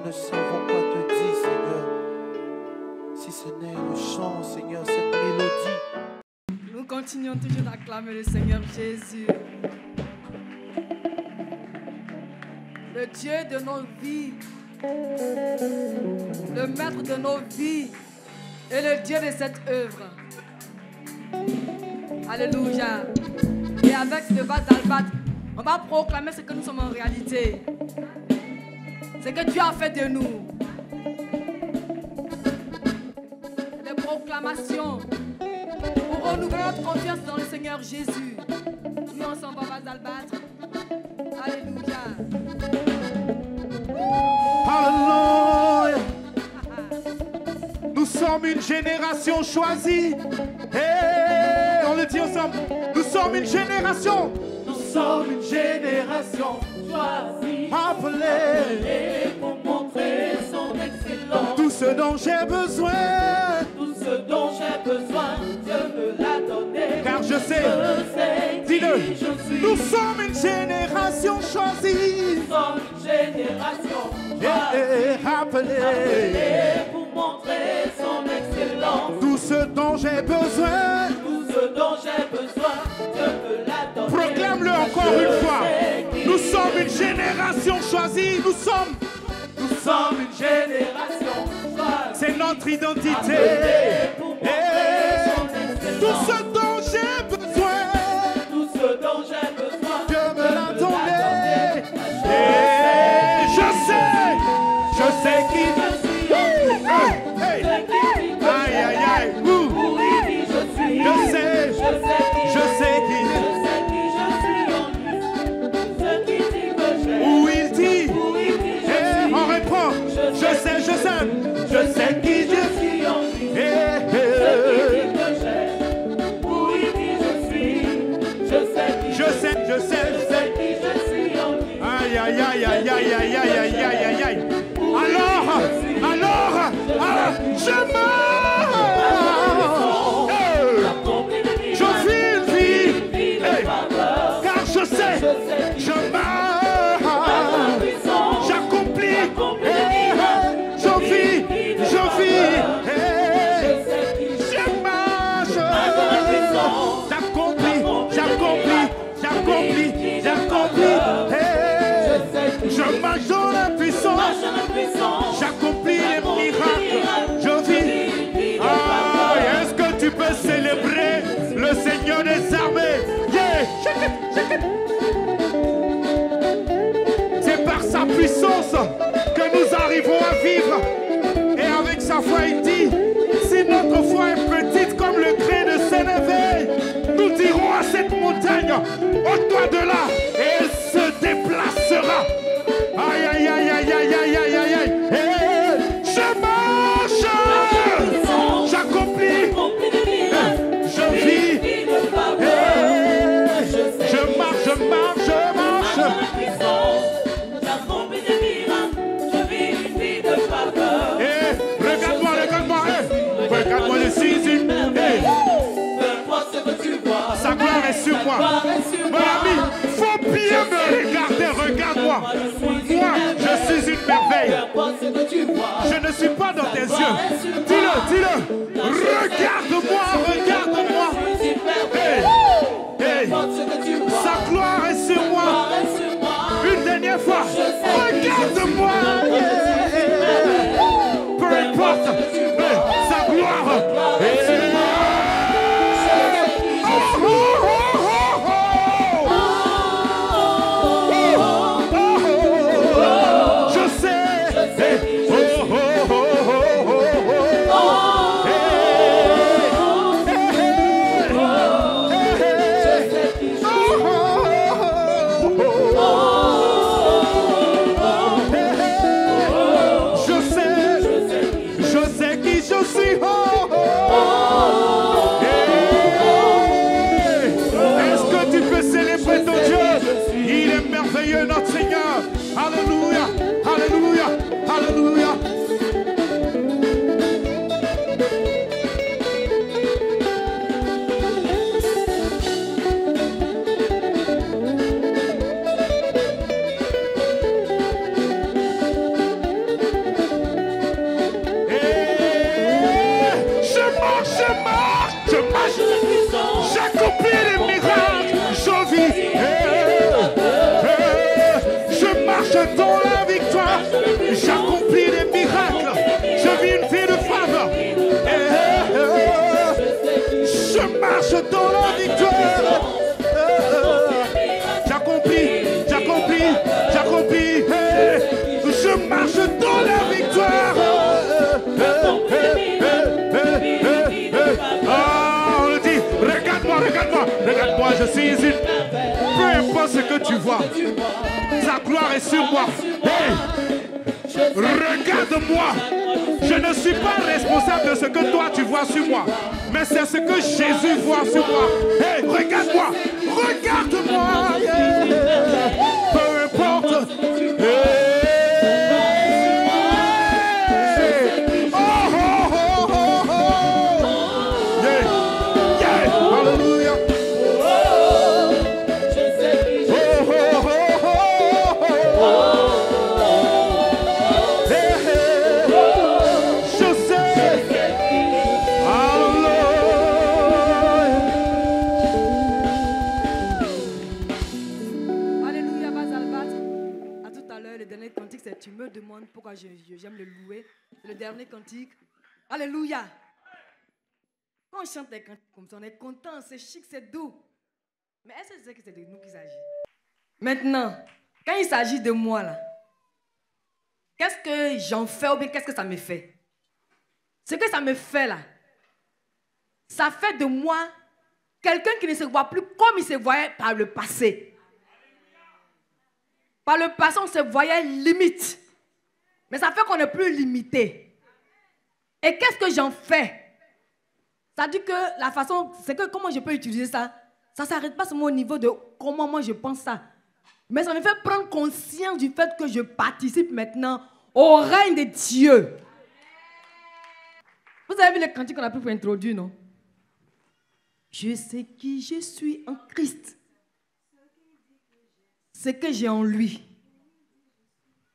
ne savons quoi te dire, Seigneur. Si ce n'est le chant, Seigneur, cette mélodie. Nous continuons toujours d'acclamer le Seigneur Jésus. Le Dieu de nos vies, le maître de nos vies et le Dieu de cette œuvre. Alléluia. Et avec le bas d'Albat, on va proclamer ce que nous sommes en réalité. Ce que Dieu a fait de nous. Des proclamations pour renouveler notre confiance dans le Seigneur Jésus. Nous ensemble, on va d'Albat. Alléluia. Alléluia. Nous sommes une génération choisie. Hey, on le dit ensemble. Nous sommes une génération. Nous sommes une génération choisie. Appelée pour montrer son excellence. Tout ce dont j'ai besoin. Tout ce dont j'ai besoin, Dieu me l'a donné. Car je sais, dis-le, nous sommes une génération choisie. Nous sommes une génération choisie. Appelée pour montrer son excellence. Tout ce dont j'ai besoin. Tout ce dont j'ai besoin, Dieu me l'a donné. Proclame-le encore une fois. Nous sommes une génération choisie. Nous sommes une génération choisie. C'est notre identité. Tout ce dont j'ai besoin. Tout ce dont j'ai besoin, Dieu me l'a donné. Je sais qui je suis. Aïe, aïe, aïe. Je sais qui je suis en lui. Ce qui dit que j'ai. Où il dit. On reprend. Je sais qui je suis en lui. Où il dit je suis. Je sais qui je suis en lui. Aïe, aïe, aïe, aïe, aïe, aïe, aïe, aïe, aïe, aïe. Alors, je meurs. Je vis une vie. Car je sais, je meurs. J'accomplis. Je vis. Je marche. J'accomplis. Je marche dans la puissance. J'accomplis les miracles. Je vis. Est-ce que tu peux célébrer le Seigneur des armées? Yeah. C'est par sa puissance que nous arrivons à vivre. Et avec sa foi, il dit, si notre foi est petite comme le grain de sénévé, nous dirons à cette montagne, ôte-toi de là, et elle se déplacera. Aïe, aïe, aïe, aïe, aïe, aïe, aïe, aïe, aïe. Je marche. J'accomplis. Je vis. Je marche. Regarde-moi, je suis une. Sa gloire est sur moi. Mon ami, faut bien me regarder. Regarde-moi. Moi, je suis une merveille. Je ne suis pas dans tes yeux. Dis-le. Regarde-moi. Hey. Sa gloire est sur moi. Une dernière fois. Regarde-moi. Peu importe. Sa gloire est sur moi. J'accomplis les miracles. Je vis. Je marche dans la victoire. J'accomplis les miracles. Je vis une vie de faveur. Je marche dans la victoire. J'accomplis. Je marche dans la victoire. On le dit, regarde-moi, je suis une. Peu importe ce que tu vois, sa gloire est sur moi. Hey, regarde-moi. Je ne suis pas responsable de ce que toi tu vois sur moi, mais c'est ce que Jésus voit sur moi. Hey, regarde-moi. Yeah. Peu importe. Hey. Tu me demandes pourquoi j'aime le louer. C'est le dernier cantique. Alléluia. Quand on chante des cantiques comme ça, on est content, c'est chic, c'est doux. Mais est-ce que tu sais que c'est de nous qu'il s'agit? Maintenant, quand il s'agit de moi, là, qu'est-ce que j'en fais ou bien qu'est-ce que ça me fait? Ce que ça me fait, là, ça fait de moi quelqu'un qui ne se voit plus comme il se voyait par le passé. Par le passé, on se voyait limite. Mais ça fait qu'on n'est plus limité. Et qu'est-ce que j'en fais? Ça dit que la façon, c'est que comment je peux utiliser ça? Ça ne s'arrête pas seulement au niveau de comment moi je pense ça. Mais ça me fait prendre conscience du fait que je participe maintenant au règne de Dieu. Vous avez vu les cantiques qu'on a pris pour introduire, non? Je sais qui je suis en Christ. Ce que j'ai en lui.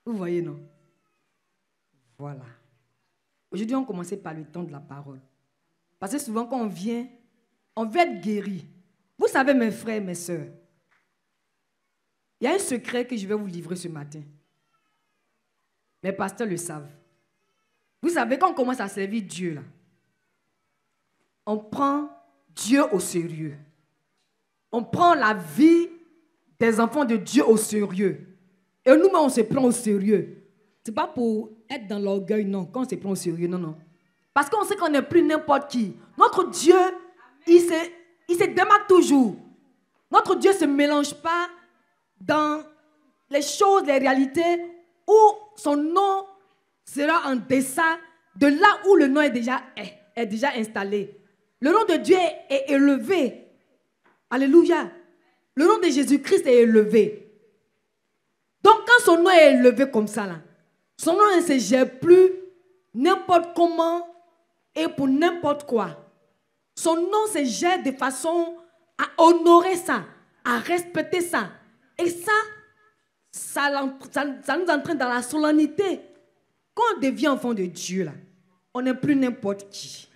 Vous voyez, non? Voilà. Aujourd'hui, on commençait par le temps de la parole. Parce que souvent, quand on vient, on veut être guéri. Vous savez, mes frères et mes sœurs, il y a un secret que je vais vous livrer ce matin. Mes pasteurs le savent. Vous savez, quand on commence à servir Dieu, là, on prend Dieu au sérieux. On prend la vie des enfants de Dieu au sérieux. Et nous-mêmes, on se prend au sérieux. Ce n'est pas pour être dans l'orgueil, non. Quand on se prend au sérieux, non, non. Parce qu'on sait qu'on n'est plus n'importe qui. Notre Dieu, il se démarque toujours. Notre Dieu ne se mélange pas dans les choses, les réalités, où son nom sera en deçà de là où le nom est déjà installé. Le nom de Dieu est élevé. Alléluia. Le nom de Jésus-Christ est élevé. Donc quand son nom est élevé comme ça, là, son nom ne se gère plus n'importe comment et pour n'importe quoi. Son nom se gère de façon à honorer ça, à respecter ça. Et ça nous entraîne dans la solennité. Quand on devient enfant de Dieu, là, on n'est plus n'importe qui.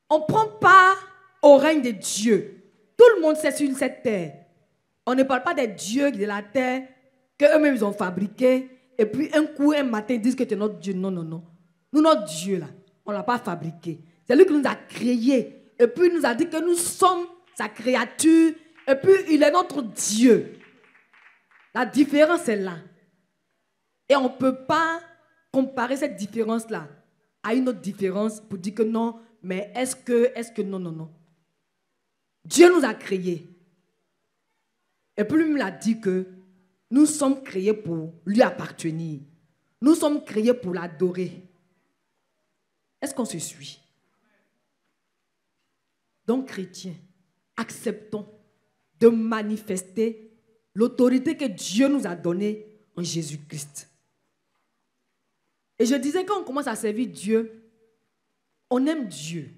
On prend part au règne de Dieu. Tout le monde sait sur cette terre. On ne parle pas des dieux de la terre qu'eux-mêmes ils ont fabriqués. Et puis un coup, un matin, ils disent que tu es notre Dieu. Non, non, non. Nous, notre Dieu, là, on ne l'a pas fabriqué. C'est lui qui nous a créés. Et puis il nous a dit que nous sommes sa créature. Et puis il est notre Dieu. La différence est là. Et on ne peut pas comparer cette différence-là à une autre différence pour dire que non, mais est-ce que non, non, non. Dieu nous a créés. Et puis lui m'a dit que nous sommes créés pour lui appartenir. Nous sommes créés pour l'adorer. Est-ce qu'on se suit? Donc, chrétiens, acceptons de manifester l'autorité que Dieu nous a donnée en Jésus-Christ. Et je disais, quand on commence à servir Dieu, on aime Dieu.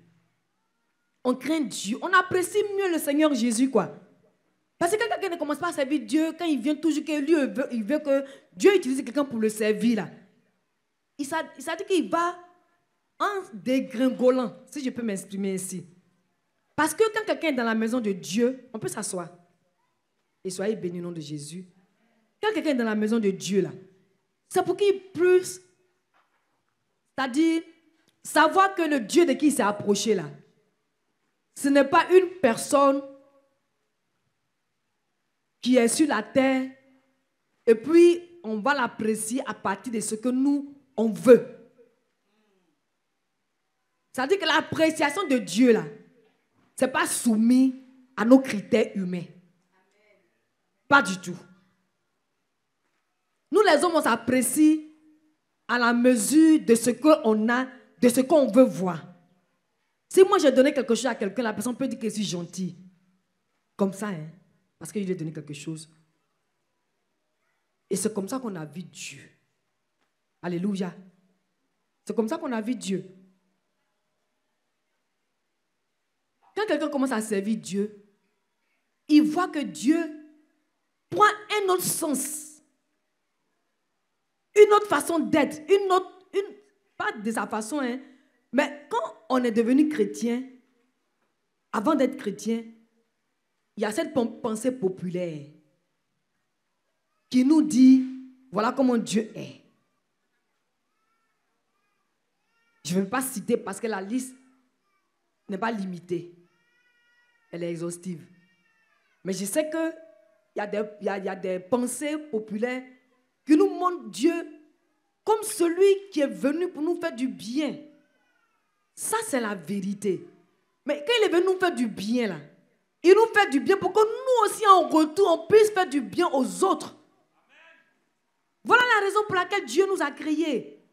On craint Dieu. On apprécie mieux le Seigneur Jésus, quoi. Parce que quelqu'un qui ne commence pas à servir Dieu, quand il vient toujours que lui, il veut que Dieu utilise quelqu'un pour le servir, là. Il s'est dit qu'il va en dégringolant, si je peux m'exprimer ainsi. Parce que quand quelqu'un est dans la maison de Dieu, on peut s'asseoir. Et soyez bénis au nom de Jésus. Quand quelqu'un est dans la maison de Dieu, là, c'est pour qu'il puisse, c'est-à-dire, savoir que le Dieu de qui il s'est approché, là, ce n'est pas une personne qui est sur la terre et puis on va l'apprécier à partir de ce que nous, on veut. C'est-à-dire que l'appréciation de Dieu, là, ce n'est pas soumis à nos critères humains. Pas du tout. Nous, les hommes, on s'apprécie à la mesure de ce qu'on a, de ce qu'on veut voir. Si moi, j'ai donné quelque chose à quelqu'un, la personne peut dire que je suis gentil. Comme ça, hein, parce que je lui ai donné quelque chose. Et c'est comme ça qu'on a vu Dieu. Alléluia. C'est comme ça qu'on a vu Dieu. Quand quelqu'un commence à servir Dieu, il voit que Dieu prend un autre sens, une autre façon d'être, pas de sa façon, hein, mais quand on est devenu chrétien, avant d'être chrétien, il y a cette pensée populaire qui nous dit, voilà comment Dieu est. Je ne vais pas citer parce que la liste n'est pas limitée. Elle est exhaustive. Mais je sais qu'il y a des pensées populaires qui nous montrent Dieu comme celui qui est venu pour nous faire du bien. Ça, c'est la vérité. Mais quand il est venu nous faire du bien, là, il nous fait du bien pour que nous aussi, en retour, on puisse faire du bien aux autres. Voilà la raison pour laquelle Dieu nous a créés.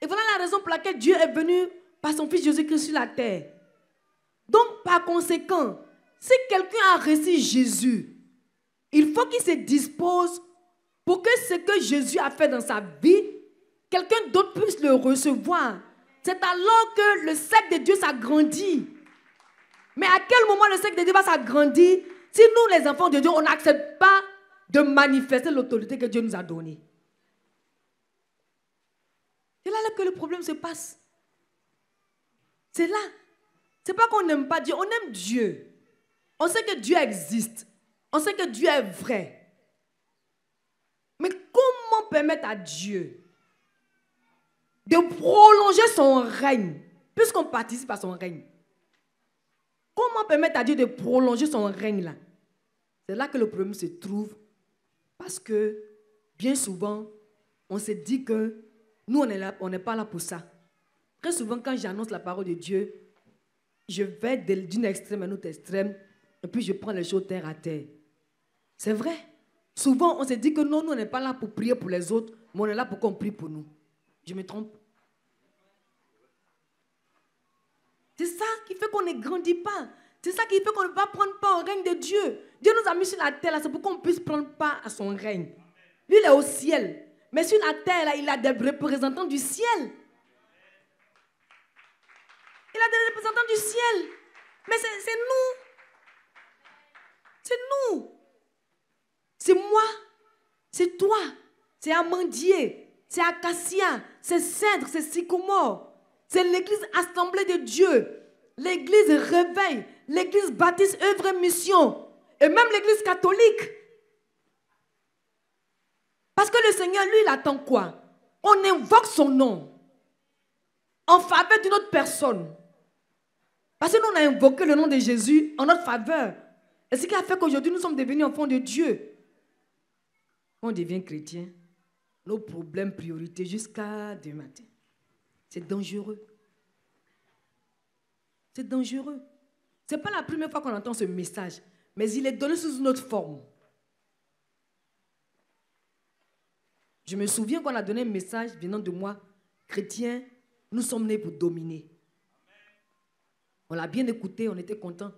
Et voilà la raison pour laquelle Dieu est venu par son Fils Jésus-Christ sur la terre. Donc, par conséquent, si quelqu'un a reçu Jésus, il faut qu'il se dispose pour que ce que Jésus a fait dans sa vie, quelqu'un d'autre puisse le recevoir. C'est alors que le cercle de Dieu s'agrandit. Mais à quel moment le cercle de Dieu va s'agrandir si nous, les enfants de Dieu, on n'accepte pas de manifester l'autorité que Dieu nous a donnée? C'est là que le problème se passe. C'est là. C'est pas qu'on n'aime pas Dieu, on aime Dieu. On sait que Dieu existe. On sait que Dieu est vrai. Mais comment permettre à Dieu de prolonger son règne, puisqu'on participe à son règne? Comment permettre à Dieu de prolonger son règne là? C'est là que le problème se trouve. Parce que, bien souvent, on se dit que nous, on n'est pas là pour ça. Très souvent, quand j'annonce la parole de Dieu, je vais d'une extrême à une autre extrême, et puis je prends les choses terre à terre. C'est vrai. Souvent, on se dit que non, nous, on n'est pas là pour prier pour les autres, mais on est là pour qu'on prie pour nous. Je me trompe? C'est ça qui fait qu'on ne grandit pas. C'est ça qui fait qu'on ne va prendre part au règne de Dieu. Dieu nous a mis sur la terre, c'est pour qu'on puisse prendre part à son règne. Lui, il est au ciel. Mais sur la terre, là, il a des représentants du ciel. Il a des représentants du ciel. Mais c'est nous. C'est nous. C'est moi. C'est toi. C'est amandier. C'est acacia. C'est cèdre. C'est sycomore. C'est l'église assemblée de Dieu. L'église réveil. L'église baptiste œuvre et mission. Et même l'église catholique. Parce que le Seigneur, lui, il attend quoi? On invoque son nom en faveur d'une autre personne. Parce que nous, on a invoqué le nom de Jésus en notre faveur. Et ce qui a fait qu'aujourd'hui, nous sommes devenus enfants de Dieu. Quand on devient chrétien, nos problèmes, priorités jusqu'à demain matin. C'est dangereux. C'est dangereux. Ce n'est pas la première fois qu'on entend ce message, mais il est donné sous une autre forme. Je me souviens qu'on a donné un message venant de moi, chrétien, nous sommes nés pour dominer. On l'a bien écouté, on était contents.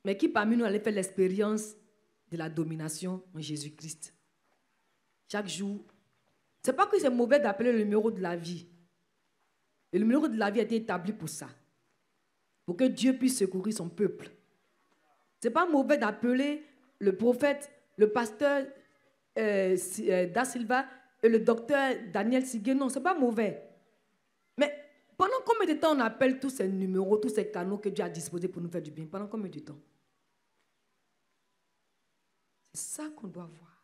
Mais qui parmi nous allait faire l'expérience de la domination en Jésus-Christ? Chaque jour. Ce n'est pas que c'est mauvais d'appeler le numéro de la vie. Le numéro de la vie a été établi pour ça. Pour que Dieu puisse secourir son peuple. Ce n'est pas mauvais d'appeler le prophète, le pasteur Da Silva et le docteur Daniel Sigue. Non, ce n'est pas mauvais. Mais Pendant combien de temps on appelle tous ces numéros, tous ces canaux que Dieu a disposés pour nous faire du bien? Pendant combien de temps? C'est ça qu'on doit voir.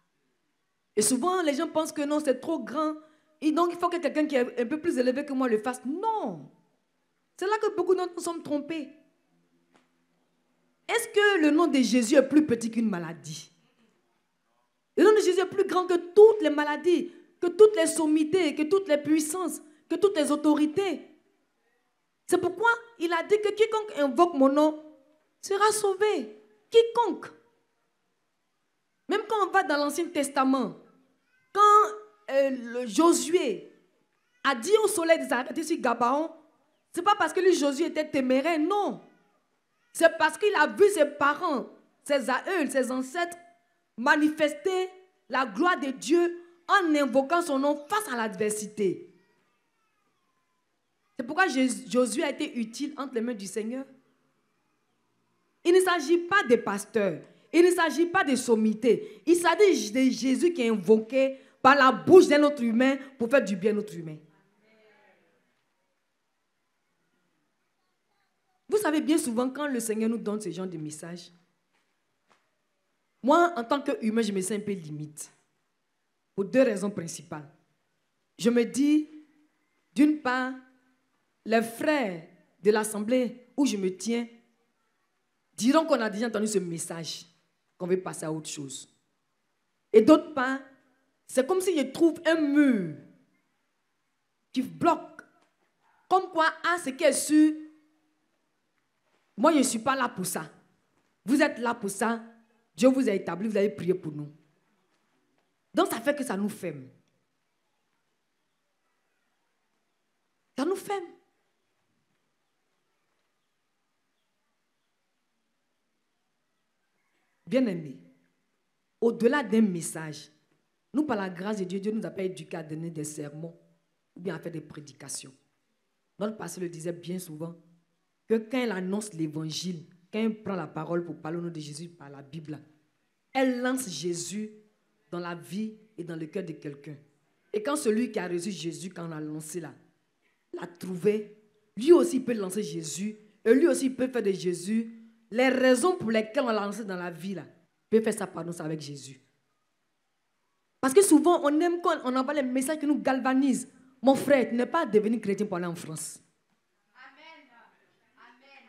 Et souvent, les gens pensent que non, c'est trop grand. Et donc, il faut que quelqu'un qui est un peu plus élevé que moi le fasse. Non. C'est là que beaucoup d'entre nous sommes trompés. Est-ce que le nom de Jésus est plus petit qu'une maladie? Le nom de Jésus est plus grand que toutes les maladies, que toutes les sommités, que toutes les puissances, que toutes les autorités. C'est pourquoi il a dit que quiconque invoque mon nom sera sauvé. Quiconque. Même quand on va dans l'Ancien Testament, quand Josué a dit au soleil de s'arrêter sur Gabaon, ce n'est pas parce que lui, Josué était téméraire, non. C'est parce qu'il a vu ses parents, ses aïeux, ses ancêtres manifester la gloire de Dieu en invoquant son nom face à l'adversité. C'est pourquoi Josué a été utile entre les mains du Seigneur. Il ne s'agit pas des pasteurs. Il ne s'agit pas de sommité. Il s'agit de Jésus qui est invoqué par la bouche d'un autre humain pour faire du bien à notre humain. Vous savez bien souvent quand le Seigneur nous donne ce genre de message, moi en tant qu'humain je me sens un peu limite. Pour deux raisons principales. Je me dis, d'une part, les frères de l'assemblée où je me tiens diront qu'on a déjà entendu ce message, qu'on veut passer à autre chose. Et d'autre part, c'est comme si je trouve un mur qui bloque. Comme quoi, ce qui est sûr, moi je ne suis pas là pour ça. Vous êtes là pour ça. Dieu vous a établi, vous avez prié pour nous. Donc ça fait que ça nous ferme. Ça nous ferme. Bien-aimés, au-delà d'un message, nous, par la grâce de Dieu, Dieu nous a pas éduqués à donner des sermons ou bien à faire des prédications. Notre pasteur le disait bien souvent que quand elle annonce l'évangile, quand elle prend la parole pour parler au nom de Jésus par la Bible, elle lance Jésus dans la vie et dans le cœur de quelqu'un. Et quand celui qui a reçu Jésus, quand on a lancé là, l'a trouvé, lui aussi peut lancer Jésus, et lui aussi peut faire de Jésus les raisons pour lesquelles on l'a lancé dans la vie là. Il peut faire sa pardon avec Jésus. Parce que souvent, on aime quand on envoie les messages qui nous galvanisent. Mon frère, tu n'es pas devenu chrétien pour aller en France. Amen. Amen.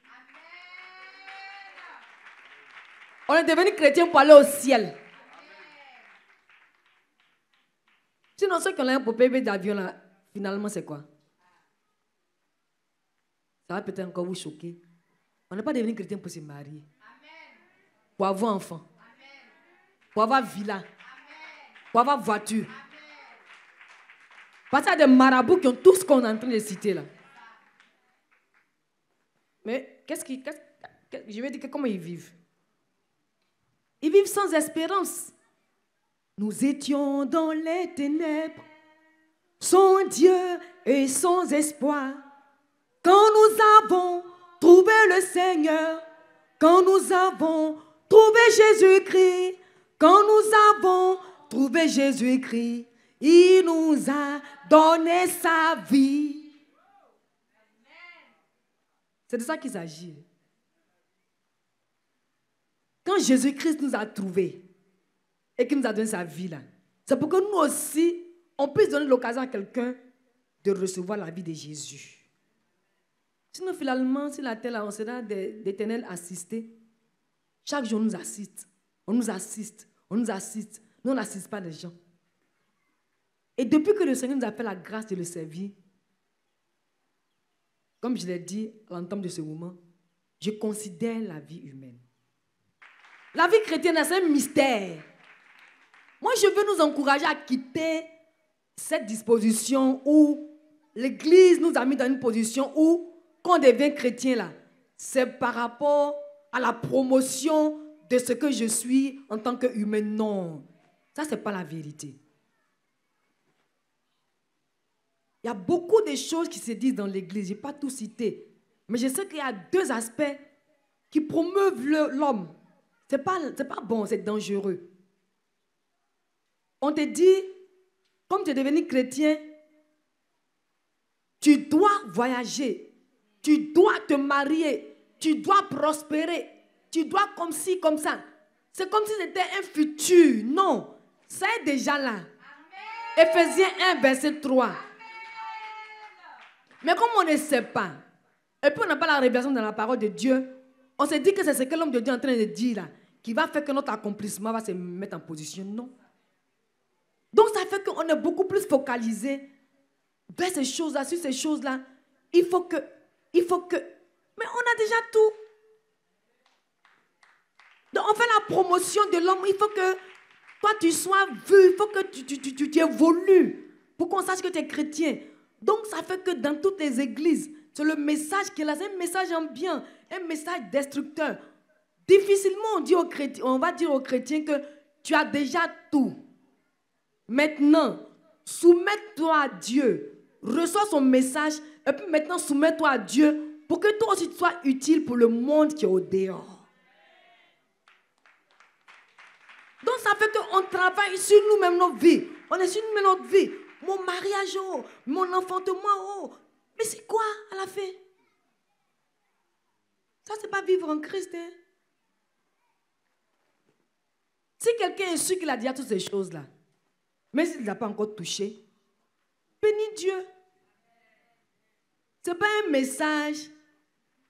Amen. On est devenu chrétien pour aller au ciel. Amen. Sinon, ceux qui ont un papier d'avion là, finalement, c'est quoi? Ça va peut-être encore vous choquer. On n'est pas devenu chrétien pour se marier. Amen. Pour avoir enfant. Amen. Pour avoir villa. Amen. Pour avoir voiture. Amen. Parce qu'il y a des marabouts qui ont tout ce qu'on est en train de citer là. Mais je vais dire que comment ils vivent? Ils vivent sans espérance. Nous étions dans les ténèbres, sans Dieu et sans espoir. Quand nous avons trouvé le Seigneur, quand nous avons trouvé Jésus-Christ, quand nous avons trouvé Jésus-Christ, il nous a donné sa vie. C'est de ça qu'il s'agit. Quand Jésus-Christ nous a trouvés et qu'il nous a donné sa vie là, c'est pour que nous aussi, on puisse donner l'occasion à quelqu'un de recevoir la vie de Jésus. Sinon, finalement, si la terre là, on sera d'éternels assistés. Chaque jour, on nous assiste. On nous assiste. On nous assiste. Nous, on n'assiste pas les gens. Et depuis que le Seigneur nous a fait la grâce de le servir, comme je l'ai dit à l'entame de ce moment, je considère la vie humaine. La vie chrétienne, c'est un mystère. Moi, je veux nous encourager à quitter cette disposition où l'Église nous a mis dans une position où, quand on devient chrétien, là, c'est par rapport à la promotion de ce que je suis en tant qu'humain. Non, ça, ce n'est pas la vérité. Il y a beaucoup de choses qui se disent dans l'Église. Je n'ai pas tout cité. Mais je sais qu'il y a deux aspects qui promeuvent l'homme. Ce n'est pas bon, c'est dangereux. On te dit, comme tu es devenu chrétien, Tu dois voyager. Tu dois te marier. Tu dois prospérer. Tu dois comme ci, comme ça. C'est comme si c'était un futur. Non, c'est déjà là. Éphésiens 1, verset 3. Mais comme on ne sait pas, et puis on n'a pas la révélation dans la parole de Dieu, on se dit que c'est ce que l'homme de Dieu est en train de dire là, qui va faire que notre accomplissement va se mettre en position. Non. Donc ça fait qu'on est beaucoup plus focalisé vers ces choses-là, sur ces choses-là. Il faut que, mais on a déjà tout. Donc on fait la promotion de l'homme, il faut que toi tu sois vu, il faut que tu évolues pour qu'on sache que tu es chrétien. Donc ça fait que dans toutes les églises, c'est le message qui est là, c'est un message ambiant, un message destructeur. Difficilement on va dire aux chrétiens que tu as déjà tout. Maintenant, soumets-toi à Dieu, reçois son message et puis maintenant soumets-toi à Dieu pour que toi aussi tu sois utile pour le monde qui est au dehors. Donc ça fait qu'on travaille sur nous-mêmes notre vie. On est sur nous-mêmes notre vie. Mon mariage, oh, mon enfantement, oh. Mais c'est quoi à la fin? Ça, c'est pas vivre en Christ. Hein? Si quelqu'un est sûr qu'il a déjà toutes ces choses-là, mais s'il n'a pas encore touché, bénis Dieu. Ce n'est pas un message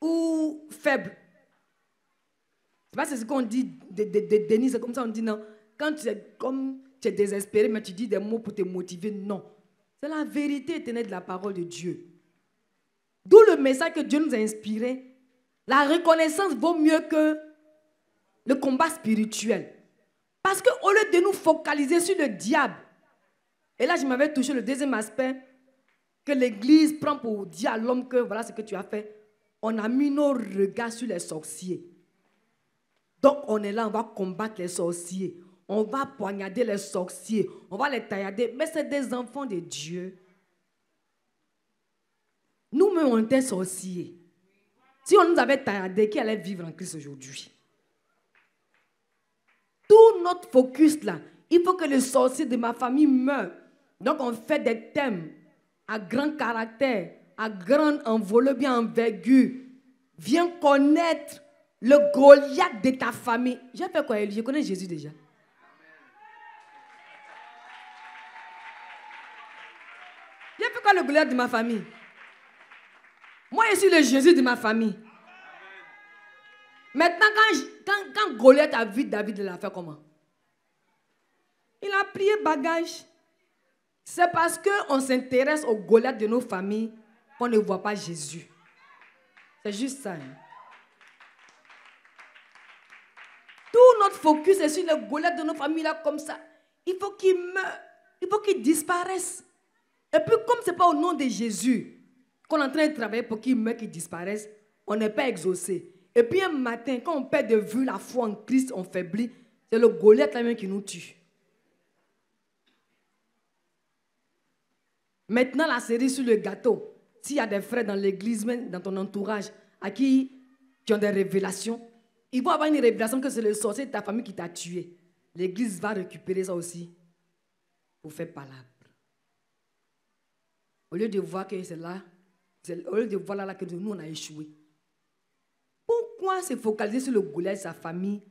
ou faible. C'est pas ce qu'on dit de Denis, c'est comme ça on dit non. Quand tu es désespéré, mais tu dis des mots pour te motiver, non. C'est la vérité éternelle de la parole de Dieu. D'où le message que Dieu nous a inspiré. La reconnaissance vaut mieux que le combat spirituel. Parce qu'au lieu de nous focaliser sur le diable, et là je m'avais touché le deuxième aspect, que l'Église prend pour dire à l'homme que voilà ce que tu as fait, on a mis nos regards sur les sorciers. Donc on est là, on va combattre les sorciers. On va poignarder les sorciers. On va les taillarder. Mais c'est des enfants de Dieu. Nous-mêmes, on était sorciers. Si on nous avait taillardé, qui allait vivre en Christ aujourd'hui? Tout notre focus là, il faut que les sorciers de ma famille meurent. Donc on fait des thèmes à grand caractère, à grande envolée, bien envergure. Viens connaître le Goliath de ta famille. J'ai fait quoi? Je connais Jésus déjà. J'ai fait quoi le Goliath de ma famille? Moi, je suis le Jésus de ma famille. Maintenant, quand Goliath a vu David, il a fait comment? Il a plié bagage. C'est parce qu'on s'intéresse au Goliath de nos familles qu'on ne voit pas Jésus. C'est juste ça. Hein? Tout notre focus est sur le Goliath de nos familles là comme ça. Il faut qu'il meure. Il faut qu'il disparaisse. Et puis comme ce n'est pas au nom de Jésus qu'on est en train de travailler pour qu'il meure, qu'il disparaisse, on n'est pas exaucé. Et puis un matin, quand on perd de vue la foi en Christ, on faiblit, c'est le Goliath là même qui nous tue. Maintenant, la série sur le gâteau. S'il y a des frères dans l'église, même dans ton entourage, à qui ont des révélations, ils vont avoir une révélation que c'est le sorcier de ta famille qui t'a tué. L'église va récupérer ça aussi pour faire palabre. Au lieu de voir que c'est là, au lieu de voir là que nous on a échoué. Pourquoi se focaliser sur le Goliath de sa famille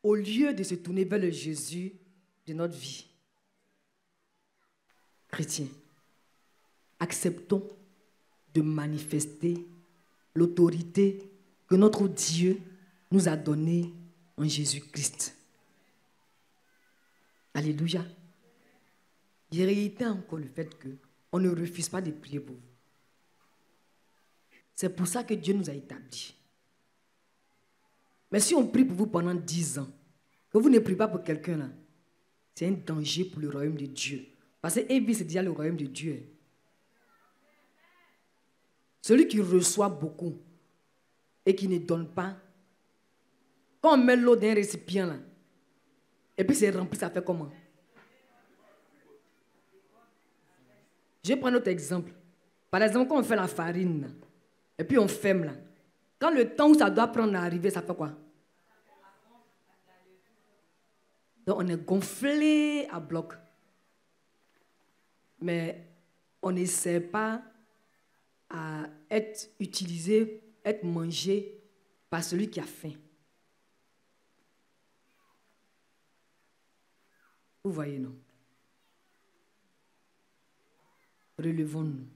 au lieu de se tourner vers le Jésus de notre vie? Chrétiens, acceptons de manifester l'autorité que notre Dieu nous a donnée en Jésus-Christ. Alléluia. J'ai réitéré encore le fait qu'on ne refuse pas de prier pour vous. C'est pour ça que Dieu nous a établis. Mais si on prie pour vous pendant 10 ans, que vous ne priez pas pour quelqu'un là, c'est un danger pour le royaume de Dieu. Parce que Évi, c'est déjà le royaume de Dieu. Celui qui reçoit beaucoup et qui ne donne pas, quand on met l'eau dans un récipient là, et puis c'est rempli, ça fait comment? Je vais prendre un autre exemple. Par exemple, quand on fait la farine, là, et puis on ferme là, quand le temps où ça doit prendre à arriver, ça fait quoi? Donc on est gonflé à bloc. Mais on n'essaie pas à être utilisé, être mangé par celui qui a faim. Vous voyez, non? Relevons-nous.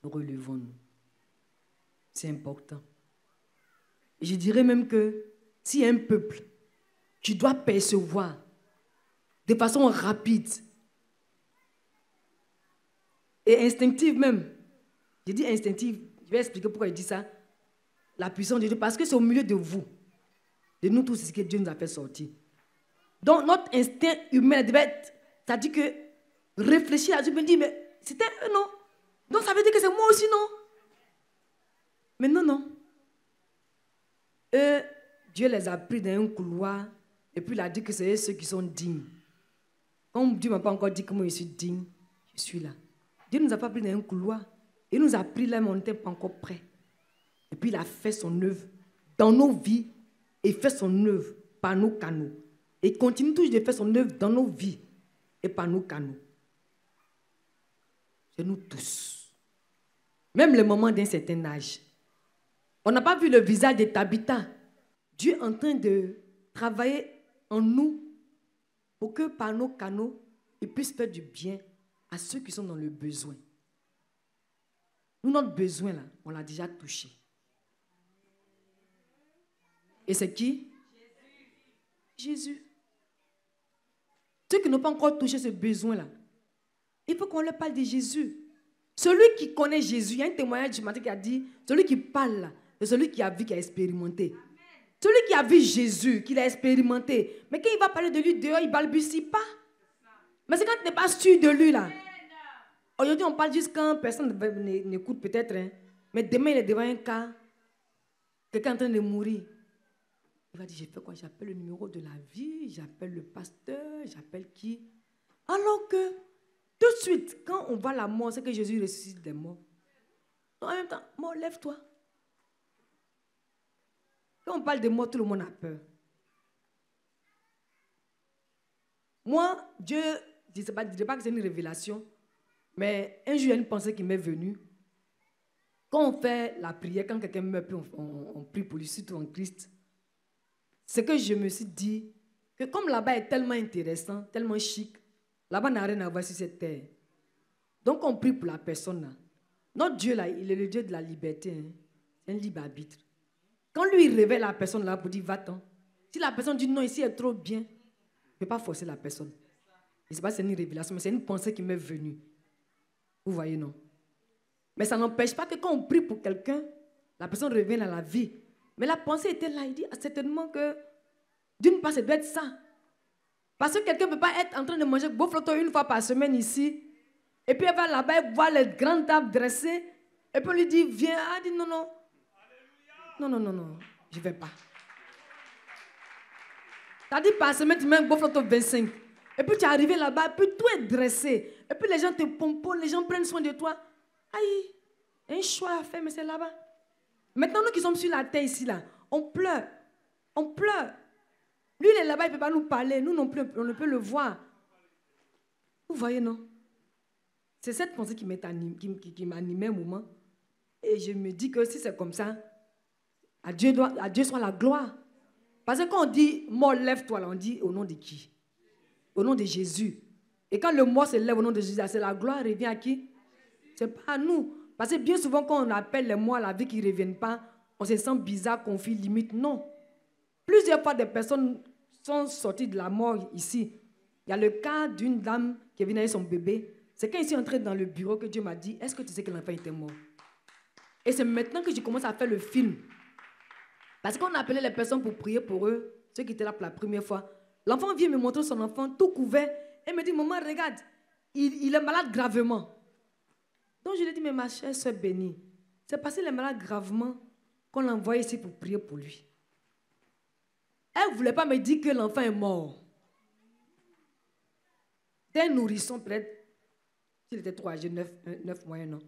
Relevons-nous. C'est important. Je dirais même que si un peuple, tu dois percevoir de façon rapide et instinctive même. Je dis instinctive, je vais expliquer pourquoi je dis ça. La puissance de Dieu, parce que c'est au milieu de vous, de nous tous, c'est ce que Dieu nous a fait sortir. Donc notre instinct humain devait être, c'est-à-dire que réfléchir à Dieu, me dire, mais c'était eux, non? Donc ça veut dire que c'est moi aussi, non? Mais non, non. Eux, Dieu les a pris dans un couloir et puis il a dit que c'est ceux qui sont dignes. Comme Dieu ne m'a pas encore dit que moi je suis digne, je suis là. Dieu ne nous a pas pris dans un couloir. Il nous a pris là, mais on n'était pas encore prêts. Et puis il a fait son œuvre dans nos vies et fait son œuvre par nos canaux. Et il continue toujours de faire son œuvre dans nos vies et par nos canaux. C'est nous tous. Même les moments d'un certain âge. On n'a pas vu le visage de Tabitha. Dieu est en train de travailler en nous pour que par nos canaux, il puisse faire du bien à ceux qui sont dans le besoin. Nous, notre besoin, là, on l'a déjà touché. Et c'est qui? Jésus. Ceux qui n'ont pas encore touché ce besoin-là, il faut qu'on leur parle de Jésus. Celui qui connaît Jésus, il y a un témoignage du matin qui a dit, celui qui parle là, c'est celui qui a vu, qui a expérimenté. Celui qui a vu Jésus, qui l'a expérimenté. Mais quand il va parler de lui dehors, il ne balbutie pas. Mais c'est quand tu n'es pas sûr de lui là. Aujourd'hui, on parle juste quand personne n'écoute peut-être. Hein. Mais demain, il est devant un cas. Quelqu'un est en train de mourir. Il va dire, j'ai fait quoi? J'appelle le numéro de la vie, j'appelle le pasteur, j'appelle qui? Alors que, tout de suite, quand on voit la mort, c'est que Jésus ressuscite des morts. En même temps, mort, lève-toi. Quand on parle de mort, tout le monde a peur. Moi, Dieu, je ne dirais pas que c'est une révélation, mais un jour, il y a une pensée qui m'est venue. Quand on fait la prière, quand quelqu'un meurt, on prie pour lui, surtout en Christ. C'est que je me suis dit que comme là-bas est tellement intéressant, tellement chic, là-bas n'a rien à voir sur cette terre. Donc on prie pour la personne là. Notre Dieu là, il est le Dieu de la liberté. Hein. C'est un libre arbitre. Quand lui il révèle la personne là pour dire va-t'en. Si la personne dit non, ici est trop bien, je ne peux pas forcer la personne. Je ne sais pas si c'est une révélation, mais c'est une pensée qui m'est venue. Vous voyez, non? Mais ça n'empêche pas que quand on prie pour quelqu'un, la personne revient à la vie. Mais la pensée était là, il dit certainement que d'une part, ça doit être ça. Parce que quelqu'un ne peut pas être en train de manger bofloto une fois par semaine ici, et puis elle va là-bas et voir les grandes tables dressées, et puis on lui dit, viens, elle dit non, non. Non, non, non, non, je ne vais pas. Ça dit par semaine, tu mets un bofloto 25. Et puis tu es arrivé là-bas, et puis tout est dressé. Et puis les gens te pomponnent, les gens prennent soin de toi. Aïe, un choix à faire, mais c'est là-bas. Maintenant, nous qui sommes sur la terre ici, là, on pleure. On pleure. Lui, il est là-bas, il ne peut pas nous parler. Nous non plus, on ne peut le voir. Vous voyez, non? C'est cette pensée qui m'animait un moment. Et je me dis que si c'est comme ça, à Dieu soit la gloire. Parce que quand on dit « mort, lève-toi », on dit au nom de qui? Au nom de Jésus. Et quand le mort se lève au nom de Jésus, c'est la gloire revient à qui? Ce n'est pas à nous. Parce que bien souvent, quand on appelle les morts à la vie qui ne reviennent pas, on se sent bizarre, confus, limite. Non. Plusieurs fois, des personnes sont sorties de la mort ici. Il y a le cas d'une dame qui est venue avec son bébé. C'est quand je suis entrée dans le bureau que Dieu m'a dit, est-ce que tu sais que l'enfant était mort? Et c'est maintenant que je commence à faire le film. Parce qu'on appelait les personnes pour prier pour eux, ceux qui étaient là pour la première fois. L'enfant vient me montrer son enfant tout couvert et me dit, maman, regarde, il est malade gravement. Donc je lui ai dit, mais ma chère soeur bénie, c'est parce qu'il est malade gravement qu'on l'a envoyé ici pour prier pour lui. Elle ne voulait pas me dire que l'enfant est mort. D'un nourrisson peut-être, s'il était 3 âgé, 9 mois, un an.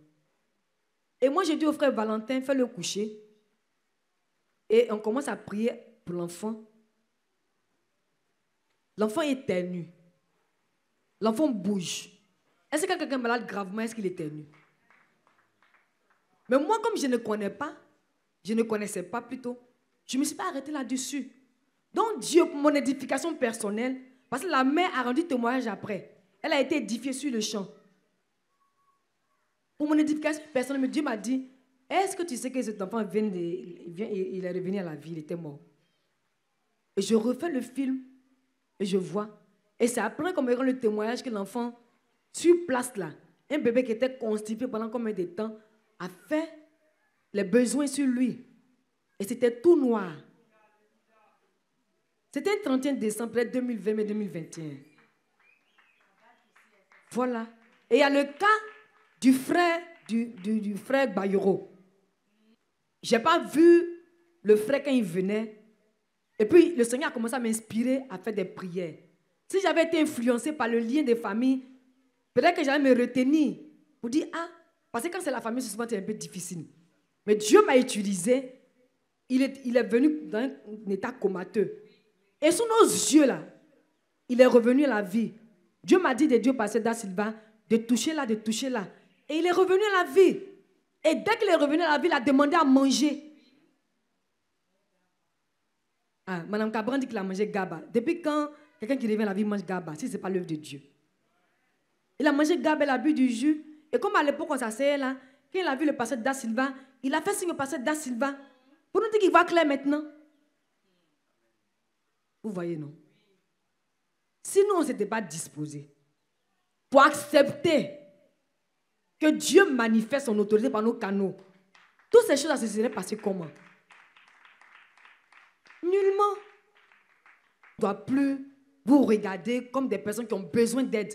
Et moi j'ai dit au frère Valentin, fais-le coucher. Et on commence à prier pour l'enfant. L'enfant éternue. L'enfant bouge. Est-ce que quelqu'un est malade gravement, est-ce qu'il éternue? Mais moi, comme je ne connaissais pas plutôt, je ne me suis pas arrêtée là-dessus. Donc Dieu, pour mon édification personnelle, parce que la mère a rendu témoignage après, elle a été édifiée sur le champ. Pour mon édification personnelle, Dieu m'a dit, est-ce que tu sais que cet enfant il est revenu à la vie, il était mort? Et je refais le film et je vois. Et c'est après qu'on me rend le témoignage que l'enfant, sur place là, un bébé qui était constipé pendant combien de temps, a fait les besoins sur lui. Et c'était tout noir. C'était le 31 décembre 2020 mais 2021. Voilà. Et il y a le cas du frère, du frère Bayero. Je n'ai pas vu le frère quand il venait. Et puis le Seigneur a commencé à m'inspirer à faire des prières. Si j'avais été influencé par le lien des familles, peut-être que j'allais me retenir pour dire, ah, parce que quand c'est la famille, c'est souvent un peu difficile. Mais Dieu m'a utilisé. Il est venu dans un état comateux. Et sous nos yeux, là, il est revenu à la vie. Dieu m'a dit de Dieu, pasteur Da Silva, de toucher là, de toucher là. Et il est revenu à la vie. Et dès qu'il est revenu à la vie, il a demandé à manger. Ah, Madame Cabran dit qu'il a mangé gaba. Depuis quand quelqu'un qui revient à la vie mange gaba, si ce n'est pas l'œuvre de Dieu? Il a mangé gaba, il a bu du jus. Et comme à l'époque, on s'asseyait là, quand il a vu le pasteur Da Silva, il a fait signe au pasteur Da Silva pour nous dire qu'il voit clair maintenant. Vous voyez, non? Si nous, on ne s'était pas disposés pour accepter que Dieu manifeste son autorité par nos canaux, toutes ces choses-là se seraient passées comment? Nullement. On ne doit plus vous regarder comme des personnes qui ont besoin d'aide.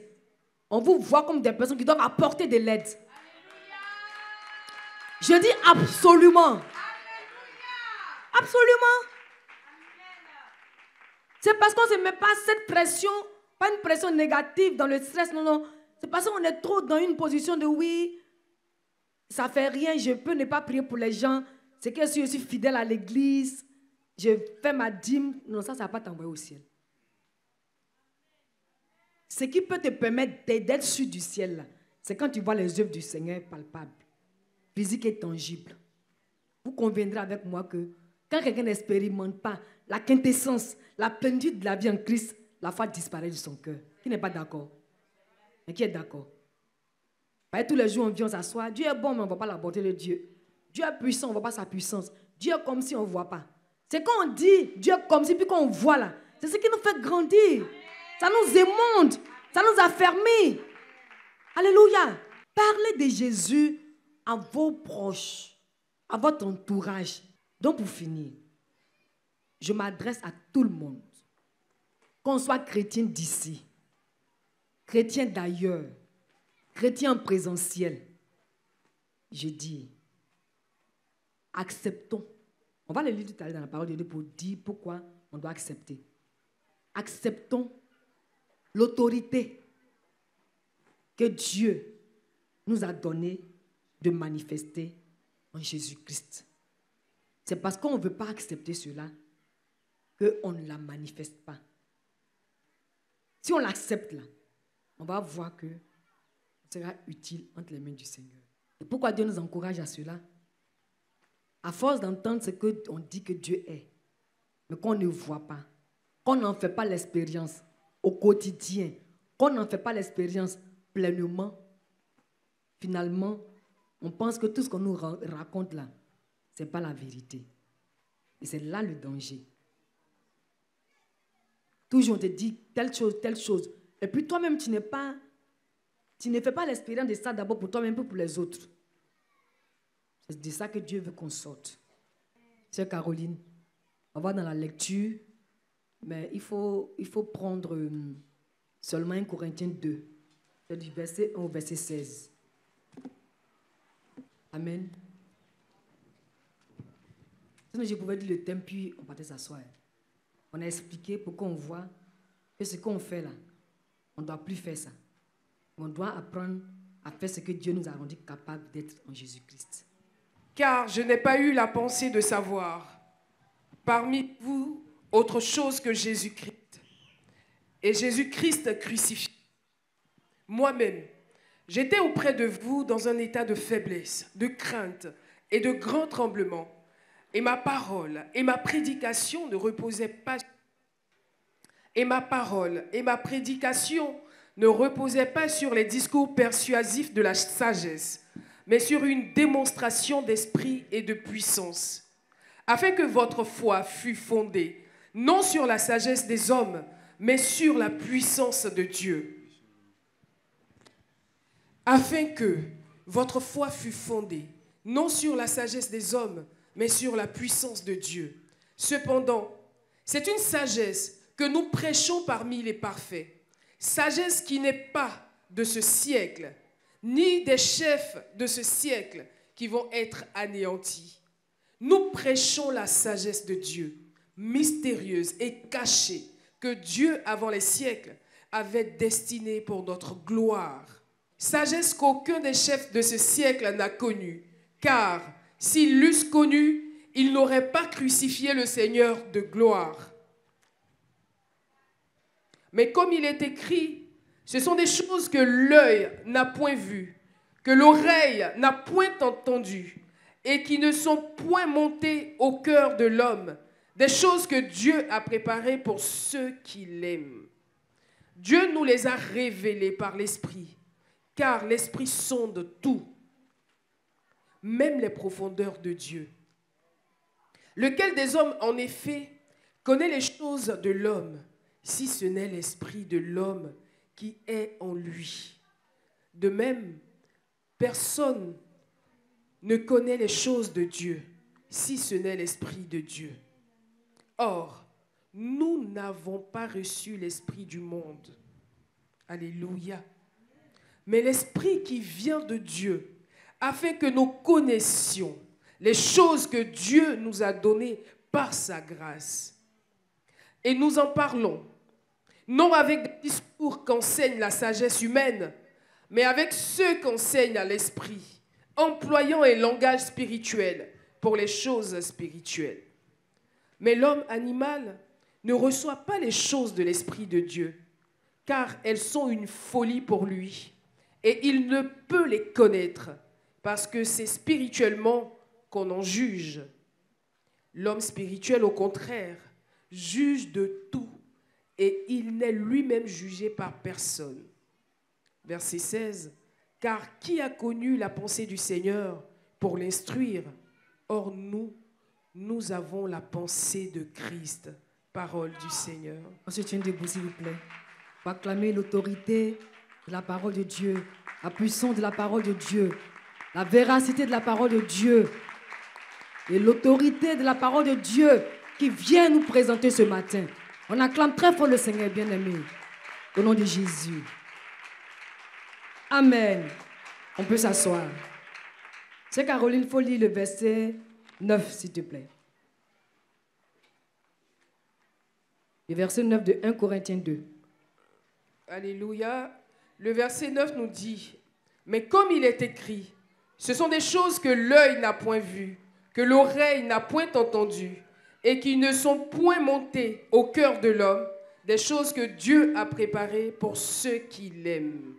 On vous voit comme des personnes qui doivent apporter de l'aide. Je dis absolument. Absolument. C'est parce qu'on ne se met pas cette pression, pas une pression négative dans le stress, non, non. C'est parce qu'on est trop dans une position de oui, ça ne fait rien, je peux ne pas prier pour les gens. C'est que si je suis fidèle à l'église, je fais ma dîme. Non, ça ne va pas t'envoyer au ciel. Ce qui peut te permettre d'être sûr du ciel, là, c'est quand tu vois les œuvres du Seigneur palpables, physiques et tangibles. Vous conviendrez avec moi que quand quelqu'un n'expérimente pas la quintessence, la plénitude de la vie en Christ, la foi disparaît de son cœur. Qui n'est pas d'accord? Mais qui est d'accord? Tous les jours, on vient, on s'assoit. Dieu est bon, mais on ne voit pas la bonté de Dieu. Dieu est puissant, on ne voit pas sa puissance. Dieu est comme si on ne voit pas. C'est quand on dit Dieu est comme si, puis quand on voit là, c'est ce qui nous fait grandir. Ça nous émonde, ça nous affermit. Alléluia. Parlez de Jésus à vos proches, à votre entourage. Donc pour finir, je m'adresse à tout le monde. Qu'on soit chrétien d'ici, chrétien d'ailleurs, chrétien en présentiel. Je dis, acceptons. On va le lire tout à l'heure dans la parole de Dieu pour dire pourquoi on doit accepter. Acceptons l'autorité que Dieu nous a donnée de manifester en Jésus-Christ. C'est parce qu'on ne veut pas accepter cela qu'on ne la manifeste pas. Si on l'accepte là, on va voir que ce sera utile entre les mains du Seigneur. Et pourquoi Dieu nous encourage à cela? À force d'entendre ce qu'on dit que Dieu est, mais qu'on ne voit pas, qu'on n'en fait pas l'expérience au quotidien, qu'on n'en fait pas l'expérience pleinement, finalement, on pense que tout ce qu'on nous raconte là, ce n'est pas la vérité. Et c'est là le danger. Toujours on te dit telle chose. Et puis toi-même, tu ne fais pas l'expérience de ça d'abord pour toi-même, pour les autres. C'est de ça que Dieu veut qu'on sorte. Sœur Caroline, on va dans la lecture, mais il faut prendre seulement 1 Corinthiens 2, du verset 1 au verset 16. Amen. Sinon, je pouvais dire le thème, puis on partait s'asseoir. On a expliqué pourquoi on voit que ce qu'on fait là, on ne doit plus faire ça. On doit apprendre à faire ce que Dieu nous a rendu capable d'être en Jésus-Christ. Car je n'ai pas eu la pensée de savoir parmi vous autre chose que Jésus-Christ. Et Jésus-Christ crucifié. Moi-même, J'étais auprès de vous dans un état de faiblesse, de crainte et de grand tremblement. Et ma parole et ma prédication ne reposaient pas. Et ma parole et ma prédication ne reposaient pas sur les discours persuasifs de la sagesse, mais sur une démonstration d'esprit et de puissance, afin que votre foi fût fondée, non sur la sagesse des hommes, mais sur la puissance de Dieu. Afin que votre foi fût fondée, non sur la sagesse des hommes, mais sur la puissance de Dieu. Cependant, c'est une sagesse que nous prêchons parmi les parfaits, sagesse qui n'est pas de ce siècle, ni des chefs de ce siècle qui vont être anéantis. Nous prêchons la sagesse de Dieu, mystérieuse et cachée, que Dieu, avant les siècles, avait destinée pour notre gloire. Sagesse qu'aucun des chefs de ce siècle n'a connue, car s'ils l'eussent connue, ils n'auraient pas crucifié le Seigneur de gloire. Mais comme il est écrit, ce sont des choses que l'œil n'a point vues, que l'oreille n'a point entendues, et qui ne sont point montées au cœur de l'homme, des choses que Dieu a préparées pour ceux qui l'aiment. Dieu nous les a révélées par l'Esprit, car l'Esprit sonde tout, même les profondeurs de Dieu. Lequel des hommes, en effet, connaît les choses de l'homme, si ce n'est l'esprit de l'homme qui est en lui? De même, personne ne connaît les choses de Dieu, si ce n'est l'esprit de Dieu. Or, nous n'avons pas reçu l'esprit du monde. Alléluia. Mais l'esprit qui vient de Dieu, afin que nous connaissions les choses que Dieu nous a données par sa grâce. Et nous en parlons, non avec des discours qu'enseigne la sagesse humaine, mais avec ceux qu'enseigne l'esprit, employant un langage spirituel pour les choses spirituelles. Mais l'homme animal ne reçoit pas les choses de l'Esprit de Dieu, car elles sont une folie pour lui, et il ne peut les connaître, parce que c'est spirituellement qu'on en juge. L'homme spirituel, au contraire, juge de tout, et il n'est lui-même jugé par personne. Verset 16. Car qui a connu la pensée du Seigneur pour l'instruire? Or nous avons la pensée de Christ. Parole du Seigneur. On se tient debout, s'il vous plaît. Pour acclamer l'autorité de la parole de Dieu, la puissance de la parole de Dieu, la véracité de la parole de Dieu et l'autorité de la parole de Dieu qui vient nous présenter ce matin. On acclame très fort le Seigneur bien-aimé, au nom de Jésus. Amen. On peut s'asseoir. C'est Caroline, il faut lire le verset 9, s'il te plaît. Le verset 9 de 1 Corinthiens 2. Alléluia. Le verset 9 nous dit, « Mais comme il est écrit, ce sont des choses que l'œil n'a point vues, que l'oreille n'a point entendues, et qui ne sont point montées au cœur de l'homme, des choses que Dieu a préparées pour ceux qui l'aiment. »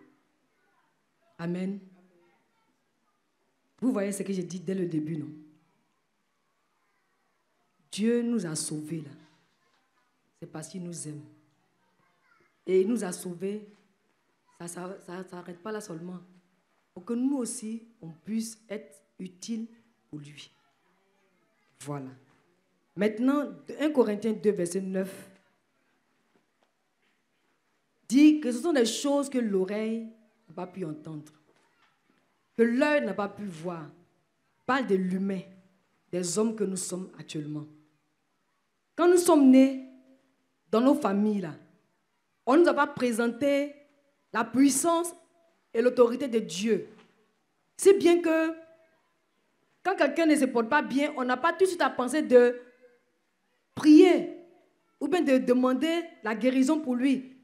Amen. Vous voyez ce que j'ai dit dès le début, non? Dieu nous a sauvés là. C'est parce qu'il nous aime. Et il nous a sauvés, ça ne s'arrête pas là seulement. Pour que nous aussi, on puisse être utiles pour lui. Voilà. Maintenant, 1 Corinthiens 2, verset 9, dit que ce sont des choses que l'oreille n'a pas pu entendre, que l'œil n'a pas pu voir. Parle de l'humain, des hommes que nous sommes actuellement. Quand nous sommes nés dans nos familles, là, on ne nous a pas présenté la puissance et l'autorité de Dieu. Si bien que quand quelqu'un ne se porte pas bien, on n'a pas tout de suite à penser de prier ou bien de demander la guérison pour lui.